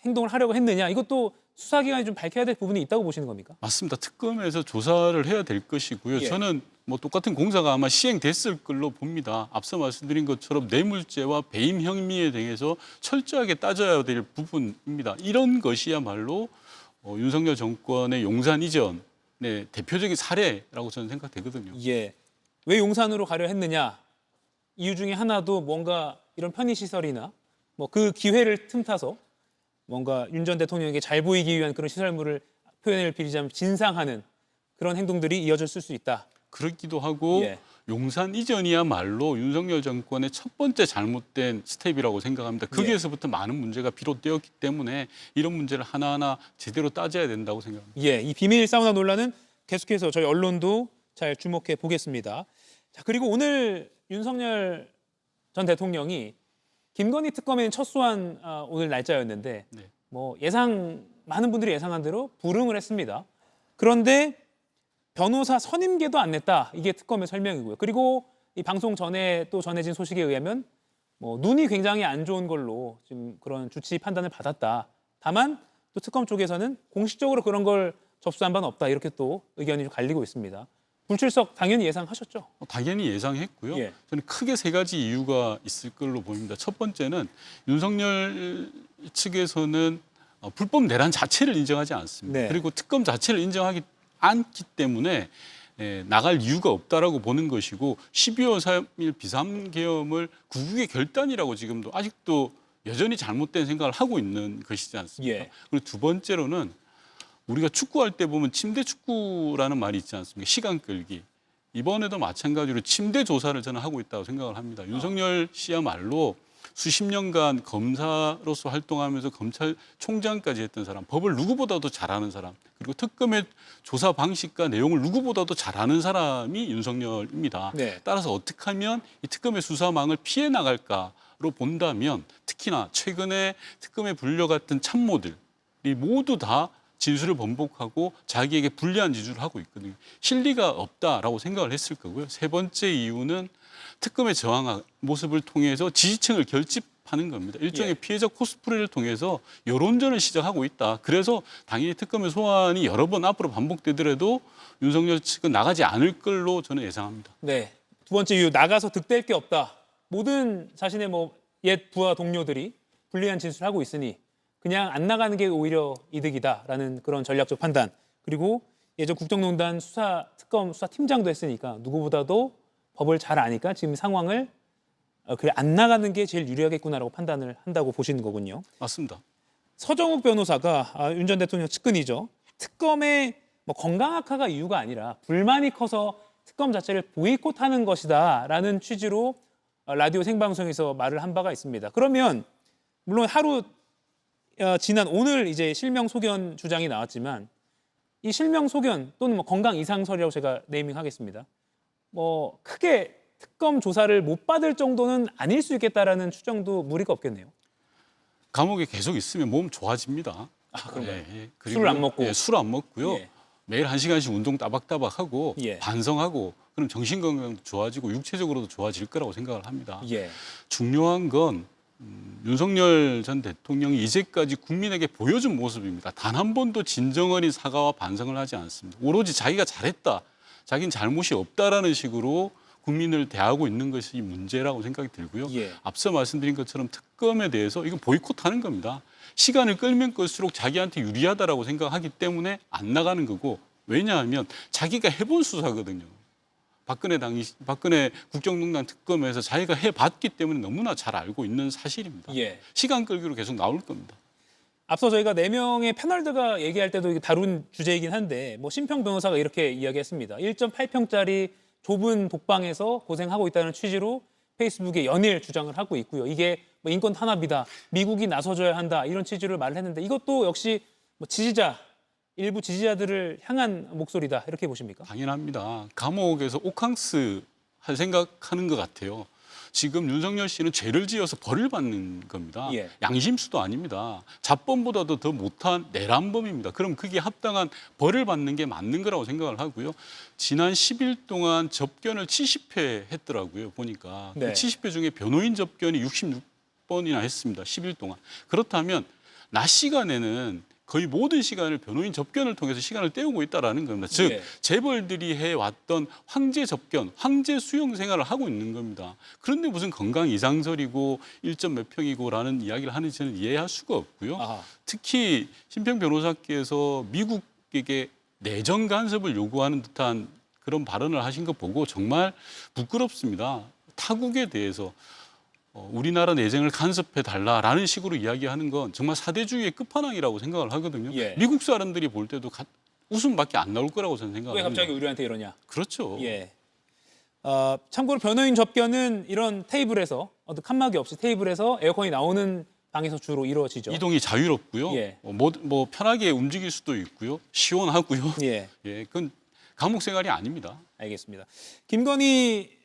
행동을 하려고 했느냐 이것도 수사기관이 좀 밝혀야 될 부분이 있다고 보시는 겁니까? 맞습니다. 특검에서 조사를 해야 될 것이고요. 예. 저는 뭐 똑같은 공사가 아마 시행됐을 걸로 봅니다. 앞서 말씀드린 것처럼 뇌물죄와 배임 혐의에 대해서 철저하게 따져야 될 부분입니다. 이런 것이야말로 윤석열 정권의 용산 이전의 대표적인 사례라고 저는 생각되거든요. 예. 왜 용산으로 가려 했느냐? 이유 중에 하나도 뭔가 이런 편의시설이나 뭐 그 기회를 틈타서 뭔가 윤 전 대통령에게 잘 보이기 위한 그런 시설물을 표현을 빌리자면 진상하는 그런 행동들이 이어졌을 수 있다. 그렇기도 하고 예. 용산 이전이야말로 윤석열 정권의 첫 번째 잘못된 스텝이라고 생각합니다. 거기에서부터 많은 문제가 비롯되었기 때문에 이런 문제를 하나하나 제대로 따져야 된다고 생각합니다. 예, 이 비밀 사우나 논란은 계속해서 저희 언론도 잘 주목해 보겠습니다. 자, 그리고 오늘 윤석열 전 대통령이 김건희 특검에 첫 소환 오늘 날짜였는데 뭐 많은 분들이 예상한 대로 불응을 했습니다. 그런데 변호사 선임계도 안 냈다. 이게 특검의 설명이고요. 그리고 이 방송 전에 또 전해진 소식에 의하면 뭐 눈이 굉장히 안 좋은 걸로 지금 그런 주치 판단을 받았다. 다만 또 특검 쪽에서는 공식적으로 그런 걸 접수한 바는 없다. 이렇게 또 의견이 좀 갈리고 있습니다. 불출석 당연히 예상하셨죠? 당연히 예상했고요. 예. 저는 크게 세 가지 이유가 있을 걸로 보입니다. 첫 번째는 윤석열 측에서는 불법 내란 자체를 인정하지 않습니다. 네. 그리고 특검 자체를 인정하기 않기 때문에 나갈 이유가 없다라고 보는 것이고 12월 3일 비상계엄을 구국의 결단이라고 지금도 아직도 여전히 잘못된 생각을 하고 있는 것이지 않습니까? 예. 그리고 두 번째로는 우리가 축구할 때 보면 침대 축구라는 말이 있지 않습니까? 시간 끌기. 이번에도 마찬가지로 침대 조사를 저는 하고 있다고 생각을 합니다. 윤석열 씨야말로 수십 년간 검사로서 활동하면서 검찰총장까지 했던 사람, 법을 누구보다도 잘하는 사람, 그리고 특검의 조사 방식과 내용을 누구보다도 잘하는 사람이 윤석열입니다. 네. 따라서 어떻게 하면 이 특검의 수사망을 피해 나갈까로 본다면 특히나 최근에 특검에 불려갔던 참모들이 모두 다 진술을 번복하고 자기에게 불리한 지주를 하고 있거든요. 실리가 없다라고 생각을 했을 거고요. 세 번째 이유는 특검의 저항 모습을 통해서 지지층을 결집하는 겁니다. 일종의 피해자 코스프레를 통해서 여론전을 시작하고 있다. 그래서 당연히 특검의 소환이 여러 번 앞으로 반복되더라도 윤석열 측은 나가지 않을 걸로 저는 예상합니다. 네. 두 번째 이유, 나가서 득될 게 없다. 모든 자신의 뭐 옛 부하 동료들이 불리한 진술을 하고 있으니 그냥 안 나가는 게 오히려 이득이다라는 그런 전략적 판단. 그리고 예전 국정농단 특검 수사팀장도 했으니까 누구보다도 법을 잘 아니까 지금 상황을 그래 안 나가는 게 제일 유리하겠구나라고 판단을 한다고 보시는 거군요. 맞습니다. 서정욱 변호사가 윤 전 대통령 측근이죠. 특검의 뭐 건강 악화가 이유가 아니라 불만이 커서 특검 자체를 보이콧하는 것이다라는 취지로 라디오 생방송에서 말을 한 바가 있습니다. 그러면 물론 하루 지난 오늘 이제 실명 소견 주장이 나왔지만 이 실명 소견 또는 뭐 건강 이상설이라고 제가 네이밍하겠습니다. 뭐 크게 특검 조사를 못 받을 정도는 아닐 수 있겠다라는 추정도 무리가 없겠네요. 감옥에 계속 있으면 몸 좋아집니다. 그런가요? 그리고 술을 안 먹고? 술 안 먹고요. 예. 매일 1시간씩 운동 따박따박 하고 예. 반성하고 그럼 정신 건강도 좋아지고 육체적으로도 좋아질 거라고 생각을 합니다. 예. 중요한 건 윤석열 전 대통령이 이제까지 국민에게 보여준 모습입니다. 단 한 번도 진정어린 사과와 반성을 하지 않습니다. 오로지 자기가 잘했다, 자기는 잘못이 없다라는 식으로 국민을 대하고 있는 것이 문제라고 생각이 들고요. 예. 앞서 말씀드린 것처럼 특검에 대해서 이건 보이콧하는 겁니다. 시간을 끌면 끌수록 자기한테 유리하다라고 생각하기 때문에 안 나가는 거고, 왜냐하면 자기가 해본 수사거든요. 박근혜 국정농단 특검에서 자기가 해봤기 때문에 너무나 잘 알고 있는 사실입니다. 예. 시간 끌기로 계속 나올 겁니다. 앞서 저희가 4명의 패널들과 얘기할 때도 다룬 주제이긴 한데 뭐 심평 변호사가 이렇게 이야기했습니다. 1.8평짜리 좁은 독방에서 고생하고 있다는 취지로 페이스북에 연일 주장을 하고 있고요. 이게 뭐 인권 탄압이다, 미국이 나서줘야 한다 이런 취지로 말을 했는데 이것도 역시 뭐 일부 지지자들을 향한 목소리다 이렇게 보십니까? 당연합니다. 감옥에서 오캉스 할 생각하는 것 같아요. 지금 윤석열 씨는 죄를 지어서 벌을 받는 겁니다. 예. 양심수도 아닙니다. 잡범보다도 더 못한 내란범입니다. 그럼 그게 합당한 벌을 받는 게 맞는 거라고 생각을 하고요. 지난 10일 동안 접견을 70회 했더라고요. 보니까 네. 그 70회 중에 변호인 접견이 66번이나 했습니다. 10일 동안. 그렇다면 낮 시간에는 거의 모든 시간을 변호인 접견을 통해서 시간을 때우고 있다는 겁니다. 즉 예. 재벌들이 해왔던 황제 접견, 황제 수용 생활을 하고 있는 겁니다. 그런데 무슨 건강 이상설이고 1점 몇 평이고라는 이야기를 하는지 저는 이해할 수가 없고요. 아하. 특히 심평 변호사께서 미국에게 내정 간섭을 요구하는 듯한 그런 발언을 하신 거 보고 정말 부끄럽습니다. 타국에 대해서 우리나라 내정을 간섭해달라라는 식으로 이야기하는 건 정말 사대주의의 끝판왕이라고 생각을 하거든요. 예. 미국 사람들이 볼 때도 웃음밖에 안 나올 거라고 저는 생각을 왜 합니다. 갑자기 우리한테 이러냐? 그렇죠. 예. 참고로 변호인 접견은 이런 테이블에서 어떤 칸막이 없이 테이블에서 에어컨이 나오는 방에서 주로 이루어지죠. 이동이 자유롭고요. 예. 뭐 편하게 움직일 수도 있고요. 시원하고요. 예. 예, 그건 감옥 생활이 아닙니다. 알겠습니다. 김건희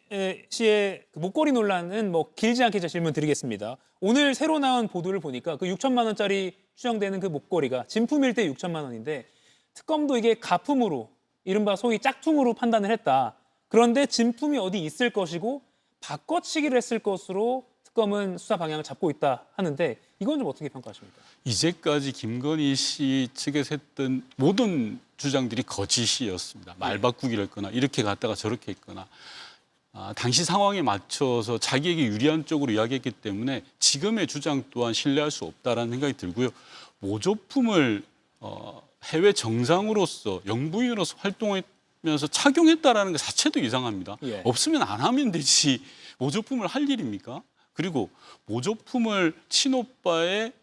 씨의 그 목걸이 논란은 뭐 길지 않게 제 질문 드리겠습니다. 오늘 새로 나온 보도를 보니까 그 6천만 원짜리 추정되는 그 목걸이가 진품일 때 6천만 원인데 특검도 이게 가품으로 이른바 소위 짝퉁으로 판단을 했다. 그런데 진품이 어디 있을 것이고 바꿔치기를 했을 것으로 특검은 수사 방향을 잡고 있다 하는데 이건 좀 어떻게 평가하십니까? 이제까지 김건희 씨 측에서 했던 모든 주장들이 거짓이었습니다. 말 바꾸기를 했거나 이렇게 갔다가 저렇게 했거나 당시 상황에 맞춰서 자기에게 유리한 쪽으로 이야기했기 때문에 지금의 주장 또한 신뢰할 수 없다라는 생각이 들고요. 모조품을 해외 정상으로서 영부인으로서 활동하면서 착용했다라는 것 자체도 이상합니다. 예. 없으면 안 하면 되지 모조품을 할 일입니까? 그리고 모조품을 친오빠의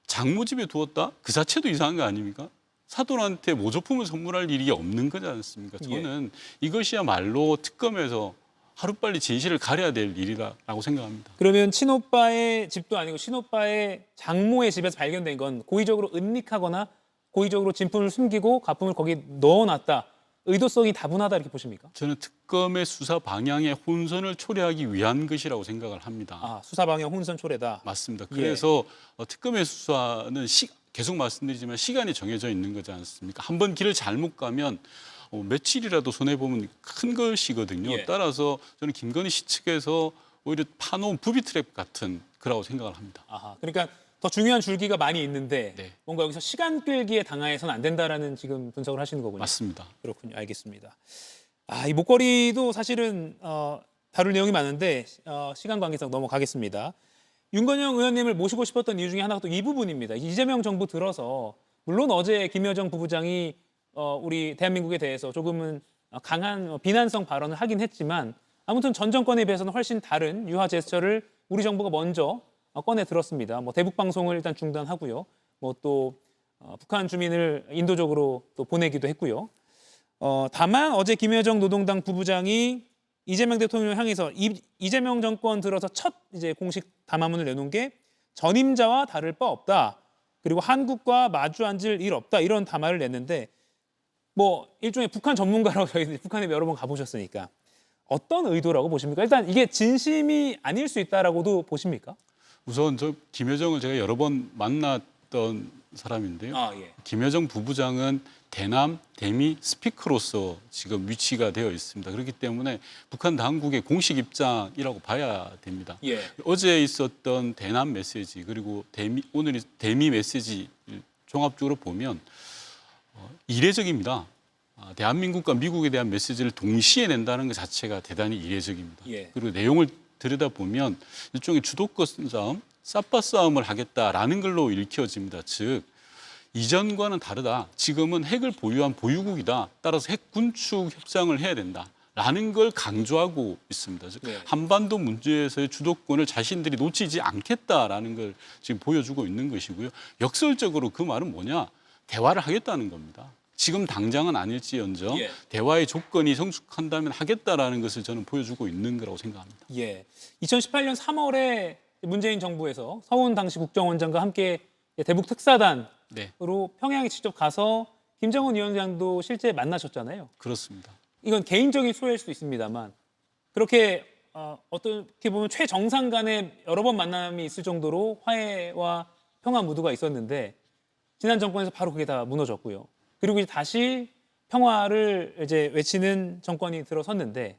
장모집에 두었다? 그 자체도 이상한 거 아닙니까? 사돈한테 모조품을 선물할 일이 없는 거지 않습니까? 저는 이것이야말로 특검에서 하루빨리 진실을 가려야 될 일이라고 생각합니다. 그러면 친오빠의 집도 아니고 친오빠의 장모의 집에서 발견된 건 고의적으로 은닉하거나 고의적으로 진품을 숨기고 가품을 거기 넣어놨다. 의도성이 다분하다 이렇게 보십니까? 저는 특검의 수사 방향의 혼선을 초래하기 위한 것이라고 생각을 합니다. 수사 방향 혼선 초래다. 맞습니다. 그래서 특검의 수사는 계속 말씀드리지만 시간이 정해져 있는 거지 않습니까? 한번 길을 잘못 가면 며칠이라도 손해보면 큰 것이거든요. 예. 따라서 저는 김건희 씨 측에서 오히려 파놓은 부비트랩 같은 거라고 생각을 합니다. 그러니까 더 중요한 줄기가 많이 있는데 네. 뭔가 여기서 시간 끌기에 당해서는 안 된다라는 지금 분석을 하시는 거군요. 맞습니다. 그렇군요. 알겠습니다. 이 목걸이도 사실은 다룰 내용이 많은데 시간 관계상 넘어가겠습니다. 윤건영 의원님을 모시고 싶었던 이유 중에 하나가 또 이 부분입니다. 이재명 정부 들어서 물론 어제 김여정 부부장이 우리 대한민국에 대해서 조금은 강한 비난성 발언을 하긴 했지만 아무튼 전 정권에 비해서는 훨씬 다른 유화 제스처를 우리 정부가 먼저 꺼내 들었습니다. 뭐 대북 방송을 일단 중단하고요. 뭐 또 북한 주민을 인도적으로 또 보내기도 했고요. 다만 어제 김여정 노동당 부부장이 이재명 대통령을 향해서 이재명 정권 들어서 첫 이제 공식 담화문을 내놓은 게 전임자와 다를 바 없다. 그리고 한국과 마주 앉을 일 없다. 이런 담화를 냈는데 뭐 일종의 북한 전문가라고 저희 북한에 여러 번 가보셨으니까 어떤 의도라고 보십니까? 일단 이게 진심이 아닐 수 있다라고도 보십니까? 우선 저 김여정을 제가 여러 번 만났던 사람인데요. 김여정 부부장은 대남 대미 스피커로서 지금 위치가 되어 있습니다. 그렇기 때문에 북한 당국의 공식 입장이라고 봐야 됩니다. 어제 있었던 대남 메시지 그리고 오늘 대미 메시지 종합적으로 보면 이례적입니다. 대한민국과 미국에 대한 메시지를 동시에 낸다는 것 자체가 대단히 이례적입니다. 그리고 내용을 들여다보면 일종의 주도권 싸움, 쌉바 싸움을 하겠다라는 걸로 읽혀집니다. 즉 이전과는 다르다. 지금은 핵을 보유한 보유국이다. 따라서 핵 군축 협상을 해야 된다라는 걸 강조하고 있습니다. 즉 한반도 문제에서의 주도권을 자신들이 놓치지 않겠다라는 걸 지금 보여주고 있는 것이고요. 역설적으로 그 말은 뭐냐? 대화를 하겠다는 겁니다. 지금 당장은 아닐지언정 대화의 조건이 성숙한다면 하겠다라는 것을 저는 보여주고 있는 거라고 생각합니다. 2018년 3월에 문재인 정부에서 서훈 당시 국정원장과 함께 대북 특사단으로 평양에 직접 가서 김정은 위원장도 실제 만나셨잖아요. 그렇습니다. 이건 개인적인 소회일 수도 있습니다만 그렇게 어떻게 보면 최정상 간의 여러 번 만남이 있을 정도로 화해와 평화 무드가 있었는데 지난 정권에서 바로 그게 다 무너졌고요. 그리고 이제 다시 평화를 이제 외치는 정권이 들어섰는데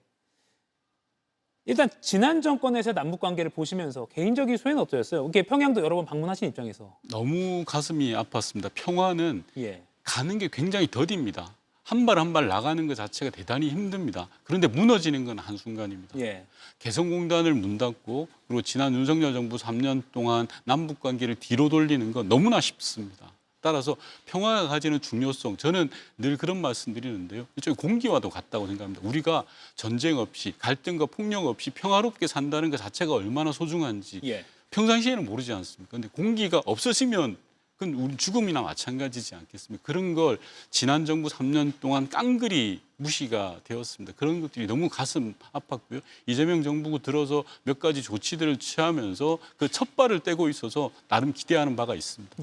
일단 지난 정권에서 남북 관계를 보시면서 개인적인 소회는 어떠셨어요? 이게 평양도 여러 번 방문하신 입장에서 너무 가슴이 아팠습니다. 평화는 가는 게 굉장히 더딥니다. 한 발 한 발 나가는 것 자체가 대단히 힘듭니다. 그런데 무너지는 건 한순간입니다. 개성공단을 문 닫고 그리고 지난 윤석열 정부 3년 동안 남북 관계를 뒤로 돌리는 건 너무나 쉽습니다. 따라서 평화가 가지는 중요성, 저는 늘 그런 말씀 드리는데요. 이쪽 공기와도 같다고 생각합니다. 우리가 전쟁 없이 갈등과 폭력 없이 평화롭게 산다는 것 자체가 얼마나 소중한지 평상시에는 모르지 않습니까? 그런데 공기가 없어지면 그건 우리 죽음이나 마찬가지지 않겠습니까? 그런 걸 지난 정부 3년 동안 깡그리 무시가 되었습니다. 그런 것들이 너무 가슴 아팠고요. 이재명 정부가 들어서 몇 가지 조치들을 취하면서 그 첫 발을 떼고 있어서 나름 기대하는 바가 있습니다.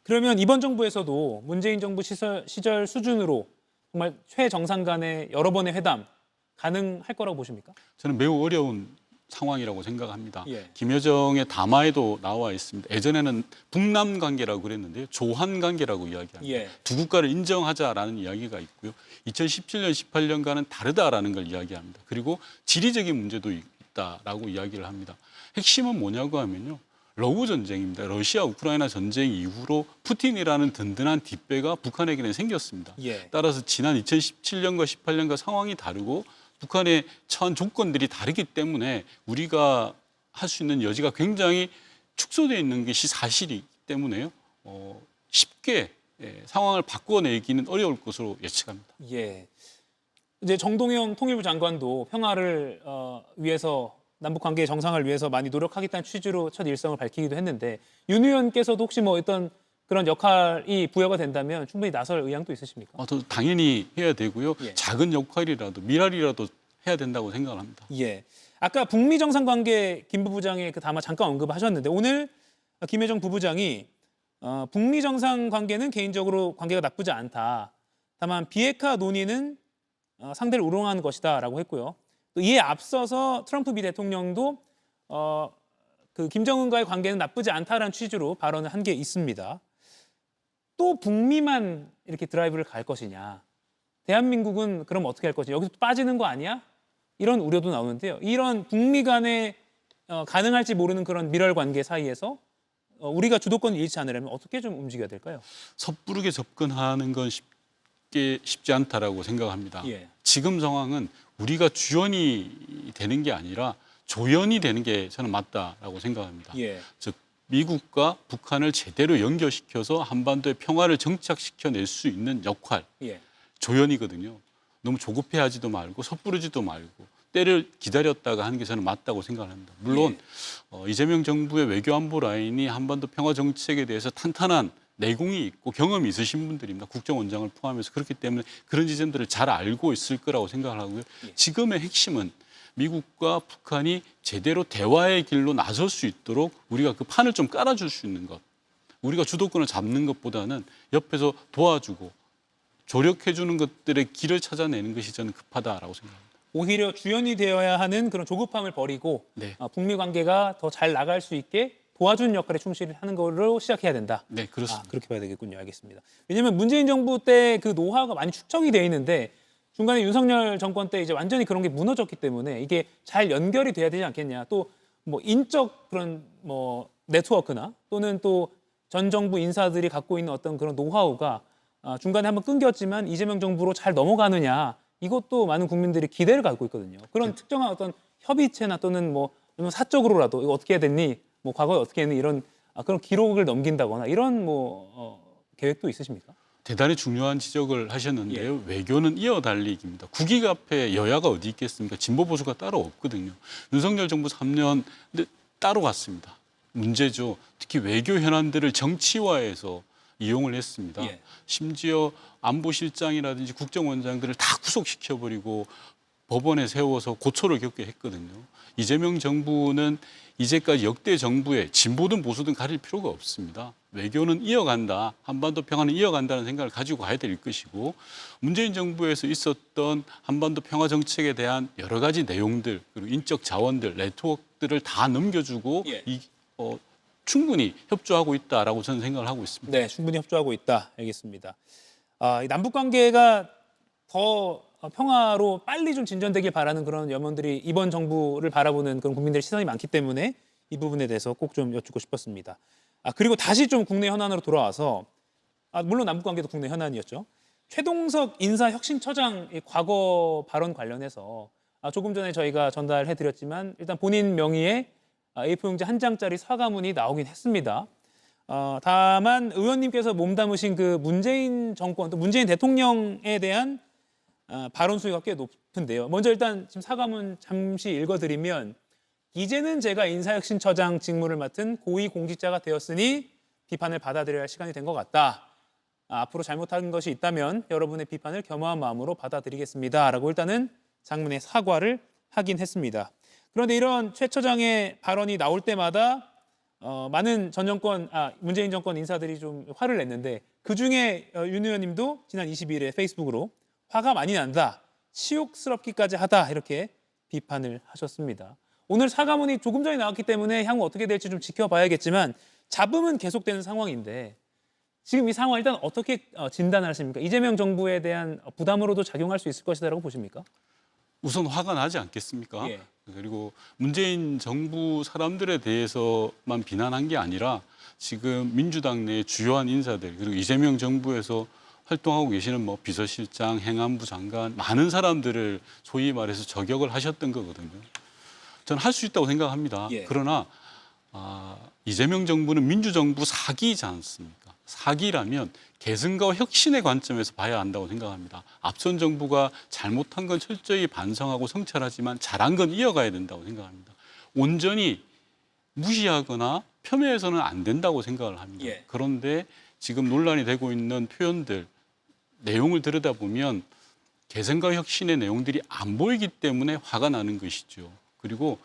그러면 이번 정부에서도 문재인 정부 시절 수준으로 정말 최정상 간의 여러 번의 회담 가능할 거라고 보십니까? 저는 매우 어려운 상황이라고 생각합니다. 김여정의 담화에도 나와 있습니다. 예전에는 북남 관계라고 그랬는데요. 조한 관계라고 이야기합니다. 두 국가를 인정하자라는 이야기가 있고요. 2017년, 18년과는 다르다라는 걸 이야기합니다. 그리고 지리적인 문제도 있다라고 이야기를 합니다. 핵심은 뭐냐고 하면요. 러우 전쟁입니다. 러시아 우크라이나 전쟁 이후로 푸틴이라는 든든한 뒷배가 북한에게는 생겼습니다. 따라서 지난 2017년과 18년과 상황이 다르고 북한의 처한 조건들이 다르기 때문에 우리가 할 수 있는 여지가 굉장히 축소되어 있는 것이 사실이기 때문에요. 쉽게 상황을 바꿔내기는 어려울 것으로 예측합니다. 이제 정동영 통일부 장관도 평화를 위해서 남북 관계 정상을 위해서 많이 노력하겠다는 취지로 첫 일성을 밝히기도 했는데 윤 의원께서도 혹시 뭐 어떤 그런 역할이 부여가 된다면 충분히 나설 의향도 있으십니까? 당연히 해야 되고요. 작은 역할이라도 미랄이라도 해야 된다고 생각을 합니다. 아까 북미 정상관계 김 부부장의 그 담화 잠깐 언급하셨는데 오늘 김여정 부부장이 북미 정상관계는 개인적으로 관계가 나쁘지 않다. 다만 비핵화 논의는 상대를 우롱하는 것이다라고 했고요. 또 이에 앞서서 트럼프 미 대통령도 그 김정은과의 관계는 나쁘지 않다라는 취지로 발언을 한 게 있습니다. 또 북미만 이렇게 드라이브를 갈 것이냐. 대한민국은 그럼 어떻게 할 것이냐. 여기서 빠지는 거 아니야? 이런 우려도 나오는데요. 이런 북미 간에 가능할지 모르는 그런 밀월 관계 사이에서 우리가 주도권을 잃지 않으려면 어떻게 좀 움직여야 될까요? 섣부르게 접근하는 건 쉽지 않다라고 생각합니다. 지금 상황은 우리가 주연이 되는 게 아니라 조연이 되는 게 저는 맞다라고 생각합니다. 예. 즉 미국과 북한을 제대로 연결시켜서 한반도의 평화를 정착시켜낼 수 있는 역할, 예. 조연이거든요. 너무 조급해하지도 말고 섣부르지도 말고 때를 기다렸다가 하는 게 저는 맞다고 생각합니다. 물론 이재명 정부의 외교안보 라인이 한반도 평화 정책에 대해서 탄탄한 내공이 있고 경험이 있으신 분들입니다. 국정원장을 포함해서 그렇기 때문에 그런 지점들을 잘 알고 있을 거라고 생각을 하고요. 지금의 핵심은 미국과 북한이 제대로 대화의 길로 나설 수 있도록 우리가 그 판을 좀 깔아줄 수 있는 것. 우리가 주도권을 잡는 것보다는 옆에서 도와주고 조력해주는 것들의 길을 찾아내는 것이 저는 급하다라고 생각합니다. 오히려 주연이 되어야 하는 그런 조급함을 버리고 네. 북미 관계가 더 잘 나갈 수 있게 도와주는 역할에 충실하는 걸로 시작해야 된다. 네, 그렇습니다. 그렇게 봐야 되겠군요. 알겠습니다. 왜냐하면 문재인 정부 때 그 노하우가 많이 축적이 돼 있는데 중간에 윤석열 정권 때 이제 완전히 그런 게 무너졌기 때문에 이게 잘 연결이 돼야 되지 않겠냐. 또 뭐 인적 그런 뭐 네트워크나 또는 또 전 정부 인사들이 갖고 있는 어떤 그런 노하우가 중간에 한번 끊겼지만 이재명 정부로 잘 넘어가느냐. 이것도 많은 국민들이 기대를 갖고 있거든요. 그런 특정한 어떤 협의체나 또는 뭐 사적으로라도 이거 어떻게 해야 됐니? 뭐 과거에 어떻게 했니? 이런 그런 기록을 넘긴다거나 이런 계획도 있으십니까? 대단히 중요한 지적을 하셨는데요. 외교는 이어달리기입니다. 국익 앞에 여야가 어디 있겠습니까? 진보 보수가 따로 없거든요. 윤석열 정부 3년 따로 갔습니다. 문제죠. 특히 외교 현안들을 정치화해서 이용을 했습니다. 심지어 안보실장이라든지 국정원장들을 다 구속시켜버리고 법원에 세워서 고초를 겪게 했거든요. 이재명 정부는 이제까지 역대 정부에 진보든 보수든 가릴 필요가 없습니다. 외교는 이어간다. 한반도 평화는 이어간다는 생각을 가지고 가야 될 것이고 문재인 정부에서 있었던 한반도 평화 정책에 대한 여러 가지 내용들 그리고 인적 자원들, 네트워크들을 다 넘겨주고 충분히 협조하고 있다라고 저는 생각을 하고 있습니다. 네, 충분히 협조하고 있다. 알겠습니다. 이 남북 관계가 더 평화로 빨리 좀 진전되길 바라는 그런 염원들이 이번 정부를 바라보는 그런 국민들의 시선이 많기 때문에 이 부분에 대해서 꼭 좀 여쭙고 싶었습니다. 그리고 다시 좀 국내 현안으로 돌아와서 물론 남북 관계도 국내 현안이었죠. 최동석 인사혁신처장의 과거 발언 관련해서 조금 전에 저희가 전달해드렸지만 일단 본인 명의의 A4용지 한 장짜리 사과문이 나오긴 했습니다. 다만 의원님께서 몸담으신 그 문재인 정권 또 문재인 대통령에 대한 발언 수위가 꽤 높은데요. 먼저 일단 지금 사과문 잠시 읽어드리면 이제는 제가 인사혁신처장 직무를 맡은 고위공직자가 되었으니 비판을 받아들여야 할 시간이 된 것 같다. 앞으로 잘못한 것이 있다면 여러분의 비판을 겸허한 마음으로 받아들이겠습니다. 라고 일단은 장문의 사과를 하긴 했습니다. 그런데 이런 최 처장의 발언이 나올 때마다 많은 문재인 정권 인사들이 좀 화를 냈는데 그중에 윤 의원님도 지난 22일에 페이스북으로 화가 많이 난다, 치욕스럽기까지 하다 이렇게 비판을 하셨습니다. 오늘 사과문이 조금 전에 나왔기 때문에 향후 어떻게 될지 좀 지켜봐야겠지만 잡음은 계속되는 상황인데 지금 이 상황 일단 어떻게 진단을 하십니까? 이재명 정부에 대한 부담으로도 작용할 수 있을 것이다라고 보십니까? 우선 화가 나지 않겠습니까? 그리고 문재인 정부 사람들에 대해서만 비난한 게 아니라 지금 민주당 내 주요한 인사들 그리고 이재명 정부에서 활동하고 계시는 뭐 비서실장, 행안부 장관 많은 사람들을 소위 말해서 저격을 하셨던 거거든요. 저는 할 수 있다고 생각합니다. 그러나 이재명 정부는 민주정부 4기이지 않습니까? 4기라면 개선과 혁신의 관점에서 봐야 한다고 생각합니다. 앞선 정부가 잘못한 건 철저히 반성하고 성찰하지만 잘한 건 이어가야 된다고 생각합니다. 온전히 무시하거나 폄훼해서는 안 된다고 생각을 합니다. 그런데 지금 논란이 되고 있는 표현들, 내용을 들여다보면 개선과 혁신의 내용들이 안 보이기 때문에 화가 나는 것이죠. 그리고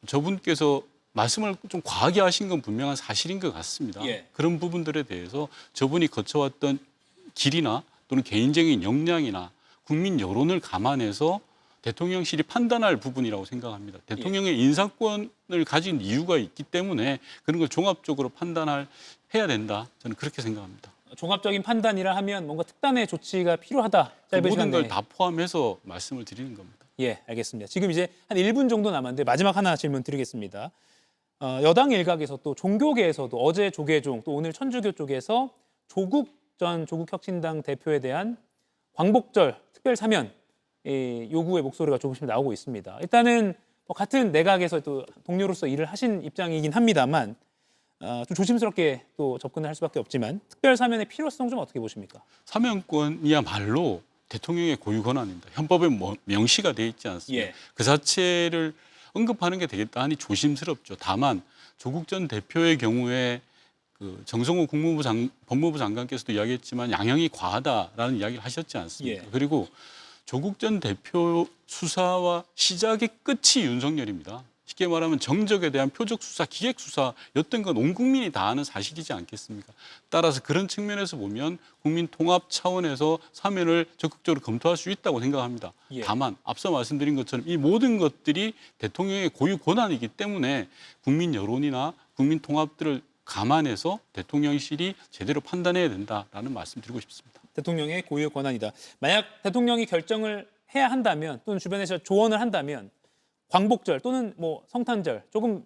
저분께서 말씀을 좀 과하게 하신 건 분명한 사실인 것 같습니다. 그런 부분들에 대해서 저분이 거쳐왔던 길이나 또는 개인적인 역량이나 국민 여론을 감안해서 대통령실이 판단할 부분이라고 생각합니다. 대통령의 인사권을 가진 이유가 있기 때문에 그런 걸 종합적으로 해야 된다. 저는 그렇게 생각합니다. 종합적인 판단이라 하면 뭔가 특단의 조치가 필요하다. 모든 걸 다 포함해서 말씀을 드리는 겁니다. 알겠습니다. 지금 이제 한 1분 정도 남았는데 마지막 하나 질문 드리겠습니다. 여당 일각에서 또 종교계에서도 어제 조계종 또 오늘 천주교 쪽에서 조국 전 조국혁신당 대표에 대한 광복절 특별 사면 요구의 목소리가 조금씩 나오고 있습니다. 일단은 뭐 같은 내각에서 또 동료로서 일을 하신 입장이긴 합니다만 좀 조심스럽게 또 접근을 할 수밖에 없지만 특별 사면의 필요성 좀 어떻게 보십니까? 사면권이야말로 대통령의 고유 권한입니다. 헌법에 명시가 돼 있지 않습니까? 예. 그 자체를 언급하는 게 대단히 조심스럽죠. 다만 조국 전 대표의 경우에 그 정성호 법무부 장관께서도 이야기했지만 양형이 과하다라는 이야기를 하셨지 않습니까? 예. 그리고 조국 전 대표 수사와 시작의 끝이 윤석열입니다. 쉽게 말하면 정적에 대한 표적 수사, 기획 수사였던 건 온 국민이 다 아는 사실이지 않겠습니까? 따라서 그런 측면에서 보면 국민 통합 차원에서 사면을 적극적으로 검토할 수 있다고 생각합니다. 예. 다만 앞서 말씀드린 것처럼 이 모든 것들이 대통령의 고유 권한이기 때문에 국민 여론이나 국민 통합들을 감안해서 대통령실이 제대로 판단해야 된다라는 말씀 드리고 싶습니다. 대통령의 고유 권한이다. 만약 대통령이 결정을 해야 한다면 또는 주변에서 조언을 한다면 광복절 또는 뭐 성탄절 조금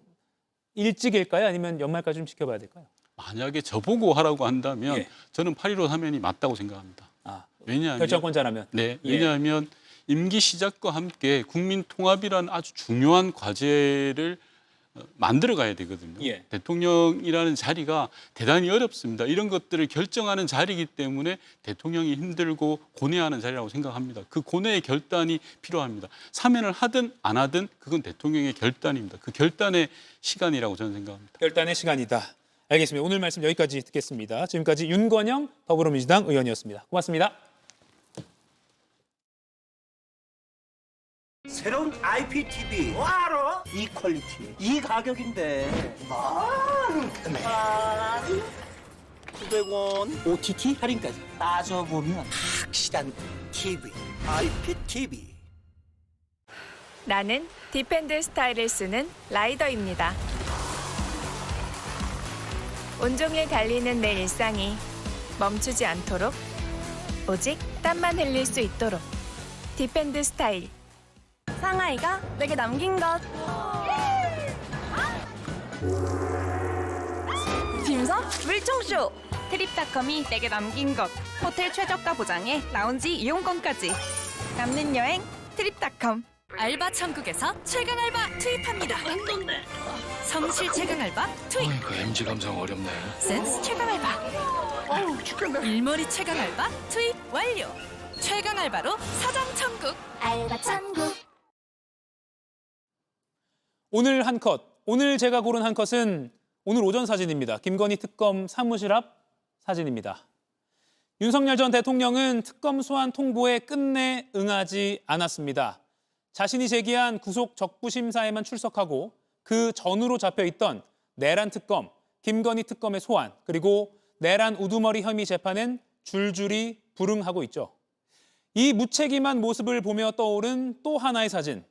일찍일까요? 아니면 연말까지 좀 지켜봐야 될까요? 만약에 저보고 하라고 한다면 예. 저는 8.15 사면이 맞다고 생각합니다. 왜냐하면 결정권자라면. 네, 예. 왜냐하면 임기 시작과 함께 국민 통합이라는 아주 중요한 과제를 만들어 가야 되거든요. 예. 대통령이라는 자리가 대단히 어렵습니다. 이런 것들을 결정하는 자리이기 때문에 대통령이 힘들고 고뇌하는 자리라고 생각합니다. 그 고뇌의 결단이 필요합니다. 사면을 하든 안 하든 그건 대통령의 결단입니다. 그 결단의 시간이라고 저는 생각합니다. 결단의 시간이다. 알겠습니다. 오늘 말씀 여기까지 듣겠습니다. 지금까지 윤건영 더불어민주당 의원이었습니다. 고맙습니다. 새로운 IPTV 알아? 이 퀄리티, 이 가격인데 많네. 900원 OTT 할인까지 따져보면 확실한 TV, IPTV. 나는 디펜드 스타일을 쓰는 라이더입니다. 온종일 달리는 내 일상이 멈추지 않도록 오직 땀만 흘릴 수 있도록 디펜드 스타일. 상하이가 내게 남긴 것. 딤섬 물총쇼. 트립닷컴이 내게 남긴 것. 호텔 최저가 보장에 라운지 이용권까지. 남는 여행 트립닷컴. 알바 천국에서 최강 알바 투입합니다. 성실 최강 알바 투입. 그 MG 감성 어렵네. 센스 최강 알바. 일머리 최강 알바 투입 완료. 최강 알바로 사장 천국. 알바 천국. 오늘 한 컷. 오늘 제가 고른 한 컷은 오늘 오전 사진입니다. 김건희 특검 사무실 앞 사진입니다. 윤석열 전 대통령은 특검 소환 통보에 끝내 응하지 않았습니다. 자신이 제기한 구속 적부 심사에만 출석하고 그 전후로 잡혀있던 내란 특검, 김건희 특검의 소환, 그리고 내란 우두머리 혐의 재판엔 줄줄이 불응하고 있죠. 이 무책임한 모습을 보며 떠오른 또 하나의 사진.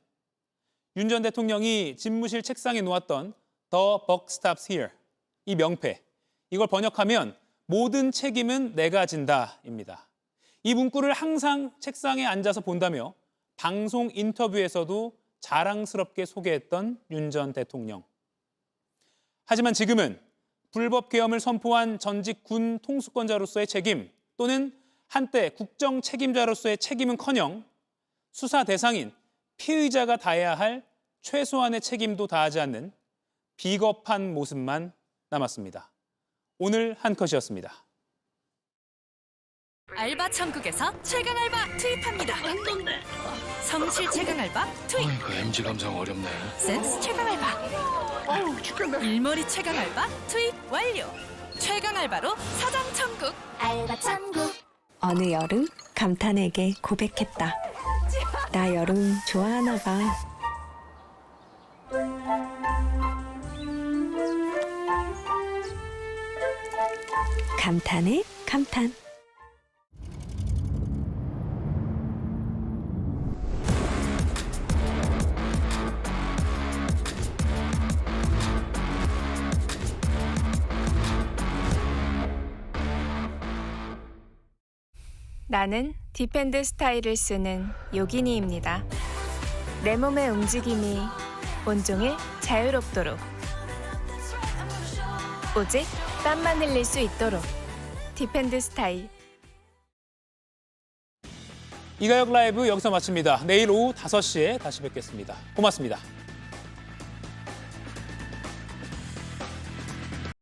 윤 전 대통령이 집무실 책상에 놓았던 The buck stops here, 이 명패. 이걸 번역하면 모든 책임은 내가 진다입니다. 이 문구를 항상 책상에 앉아서 본다며 방송 인터뷰에서도 자랑스럽게 소개했던 윤 전 대통령. 하지만 지금은 불법 계엄을 선포한 전직 군 통수권자로서의 책임 또는 한때 국정 책임자로서의 책임은커녕 수사 대상인 피의자가 다해야 할 최소한의 책임도 다하지 않는 비겁한 모습만 남았습니다. 오늘 한 컷이었습니다. 알바 천국에서 최강 알바 투입합니다. 성실 최강 알바 투입. 그 MG 감성 어렵네. 센스 최강 알바. 일머리 최강 알바 투입 완료. 최강 알바로 사장 천국. 알바 천국. 어느 여름 감탄에게 고백했다. 나 여름 좋아하나 봐. 감탄의 감탄. 나는 디펜드 스타일을 쓰는 요기니입니다. 내 몸의 움직임이 온종일 자유롭도록 오직 땀만 흘릴 수 있도록 디펜드 스타일. 이가혁 라이브 여기서 마칩니다. 내일 오후 5시에 다시 뵙겠습니다. 고맙습니다.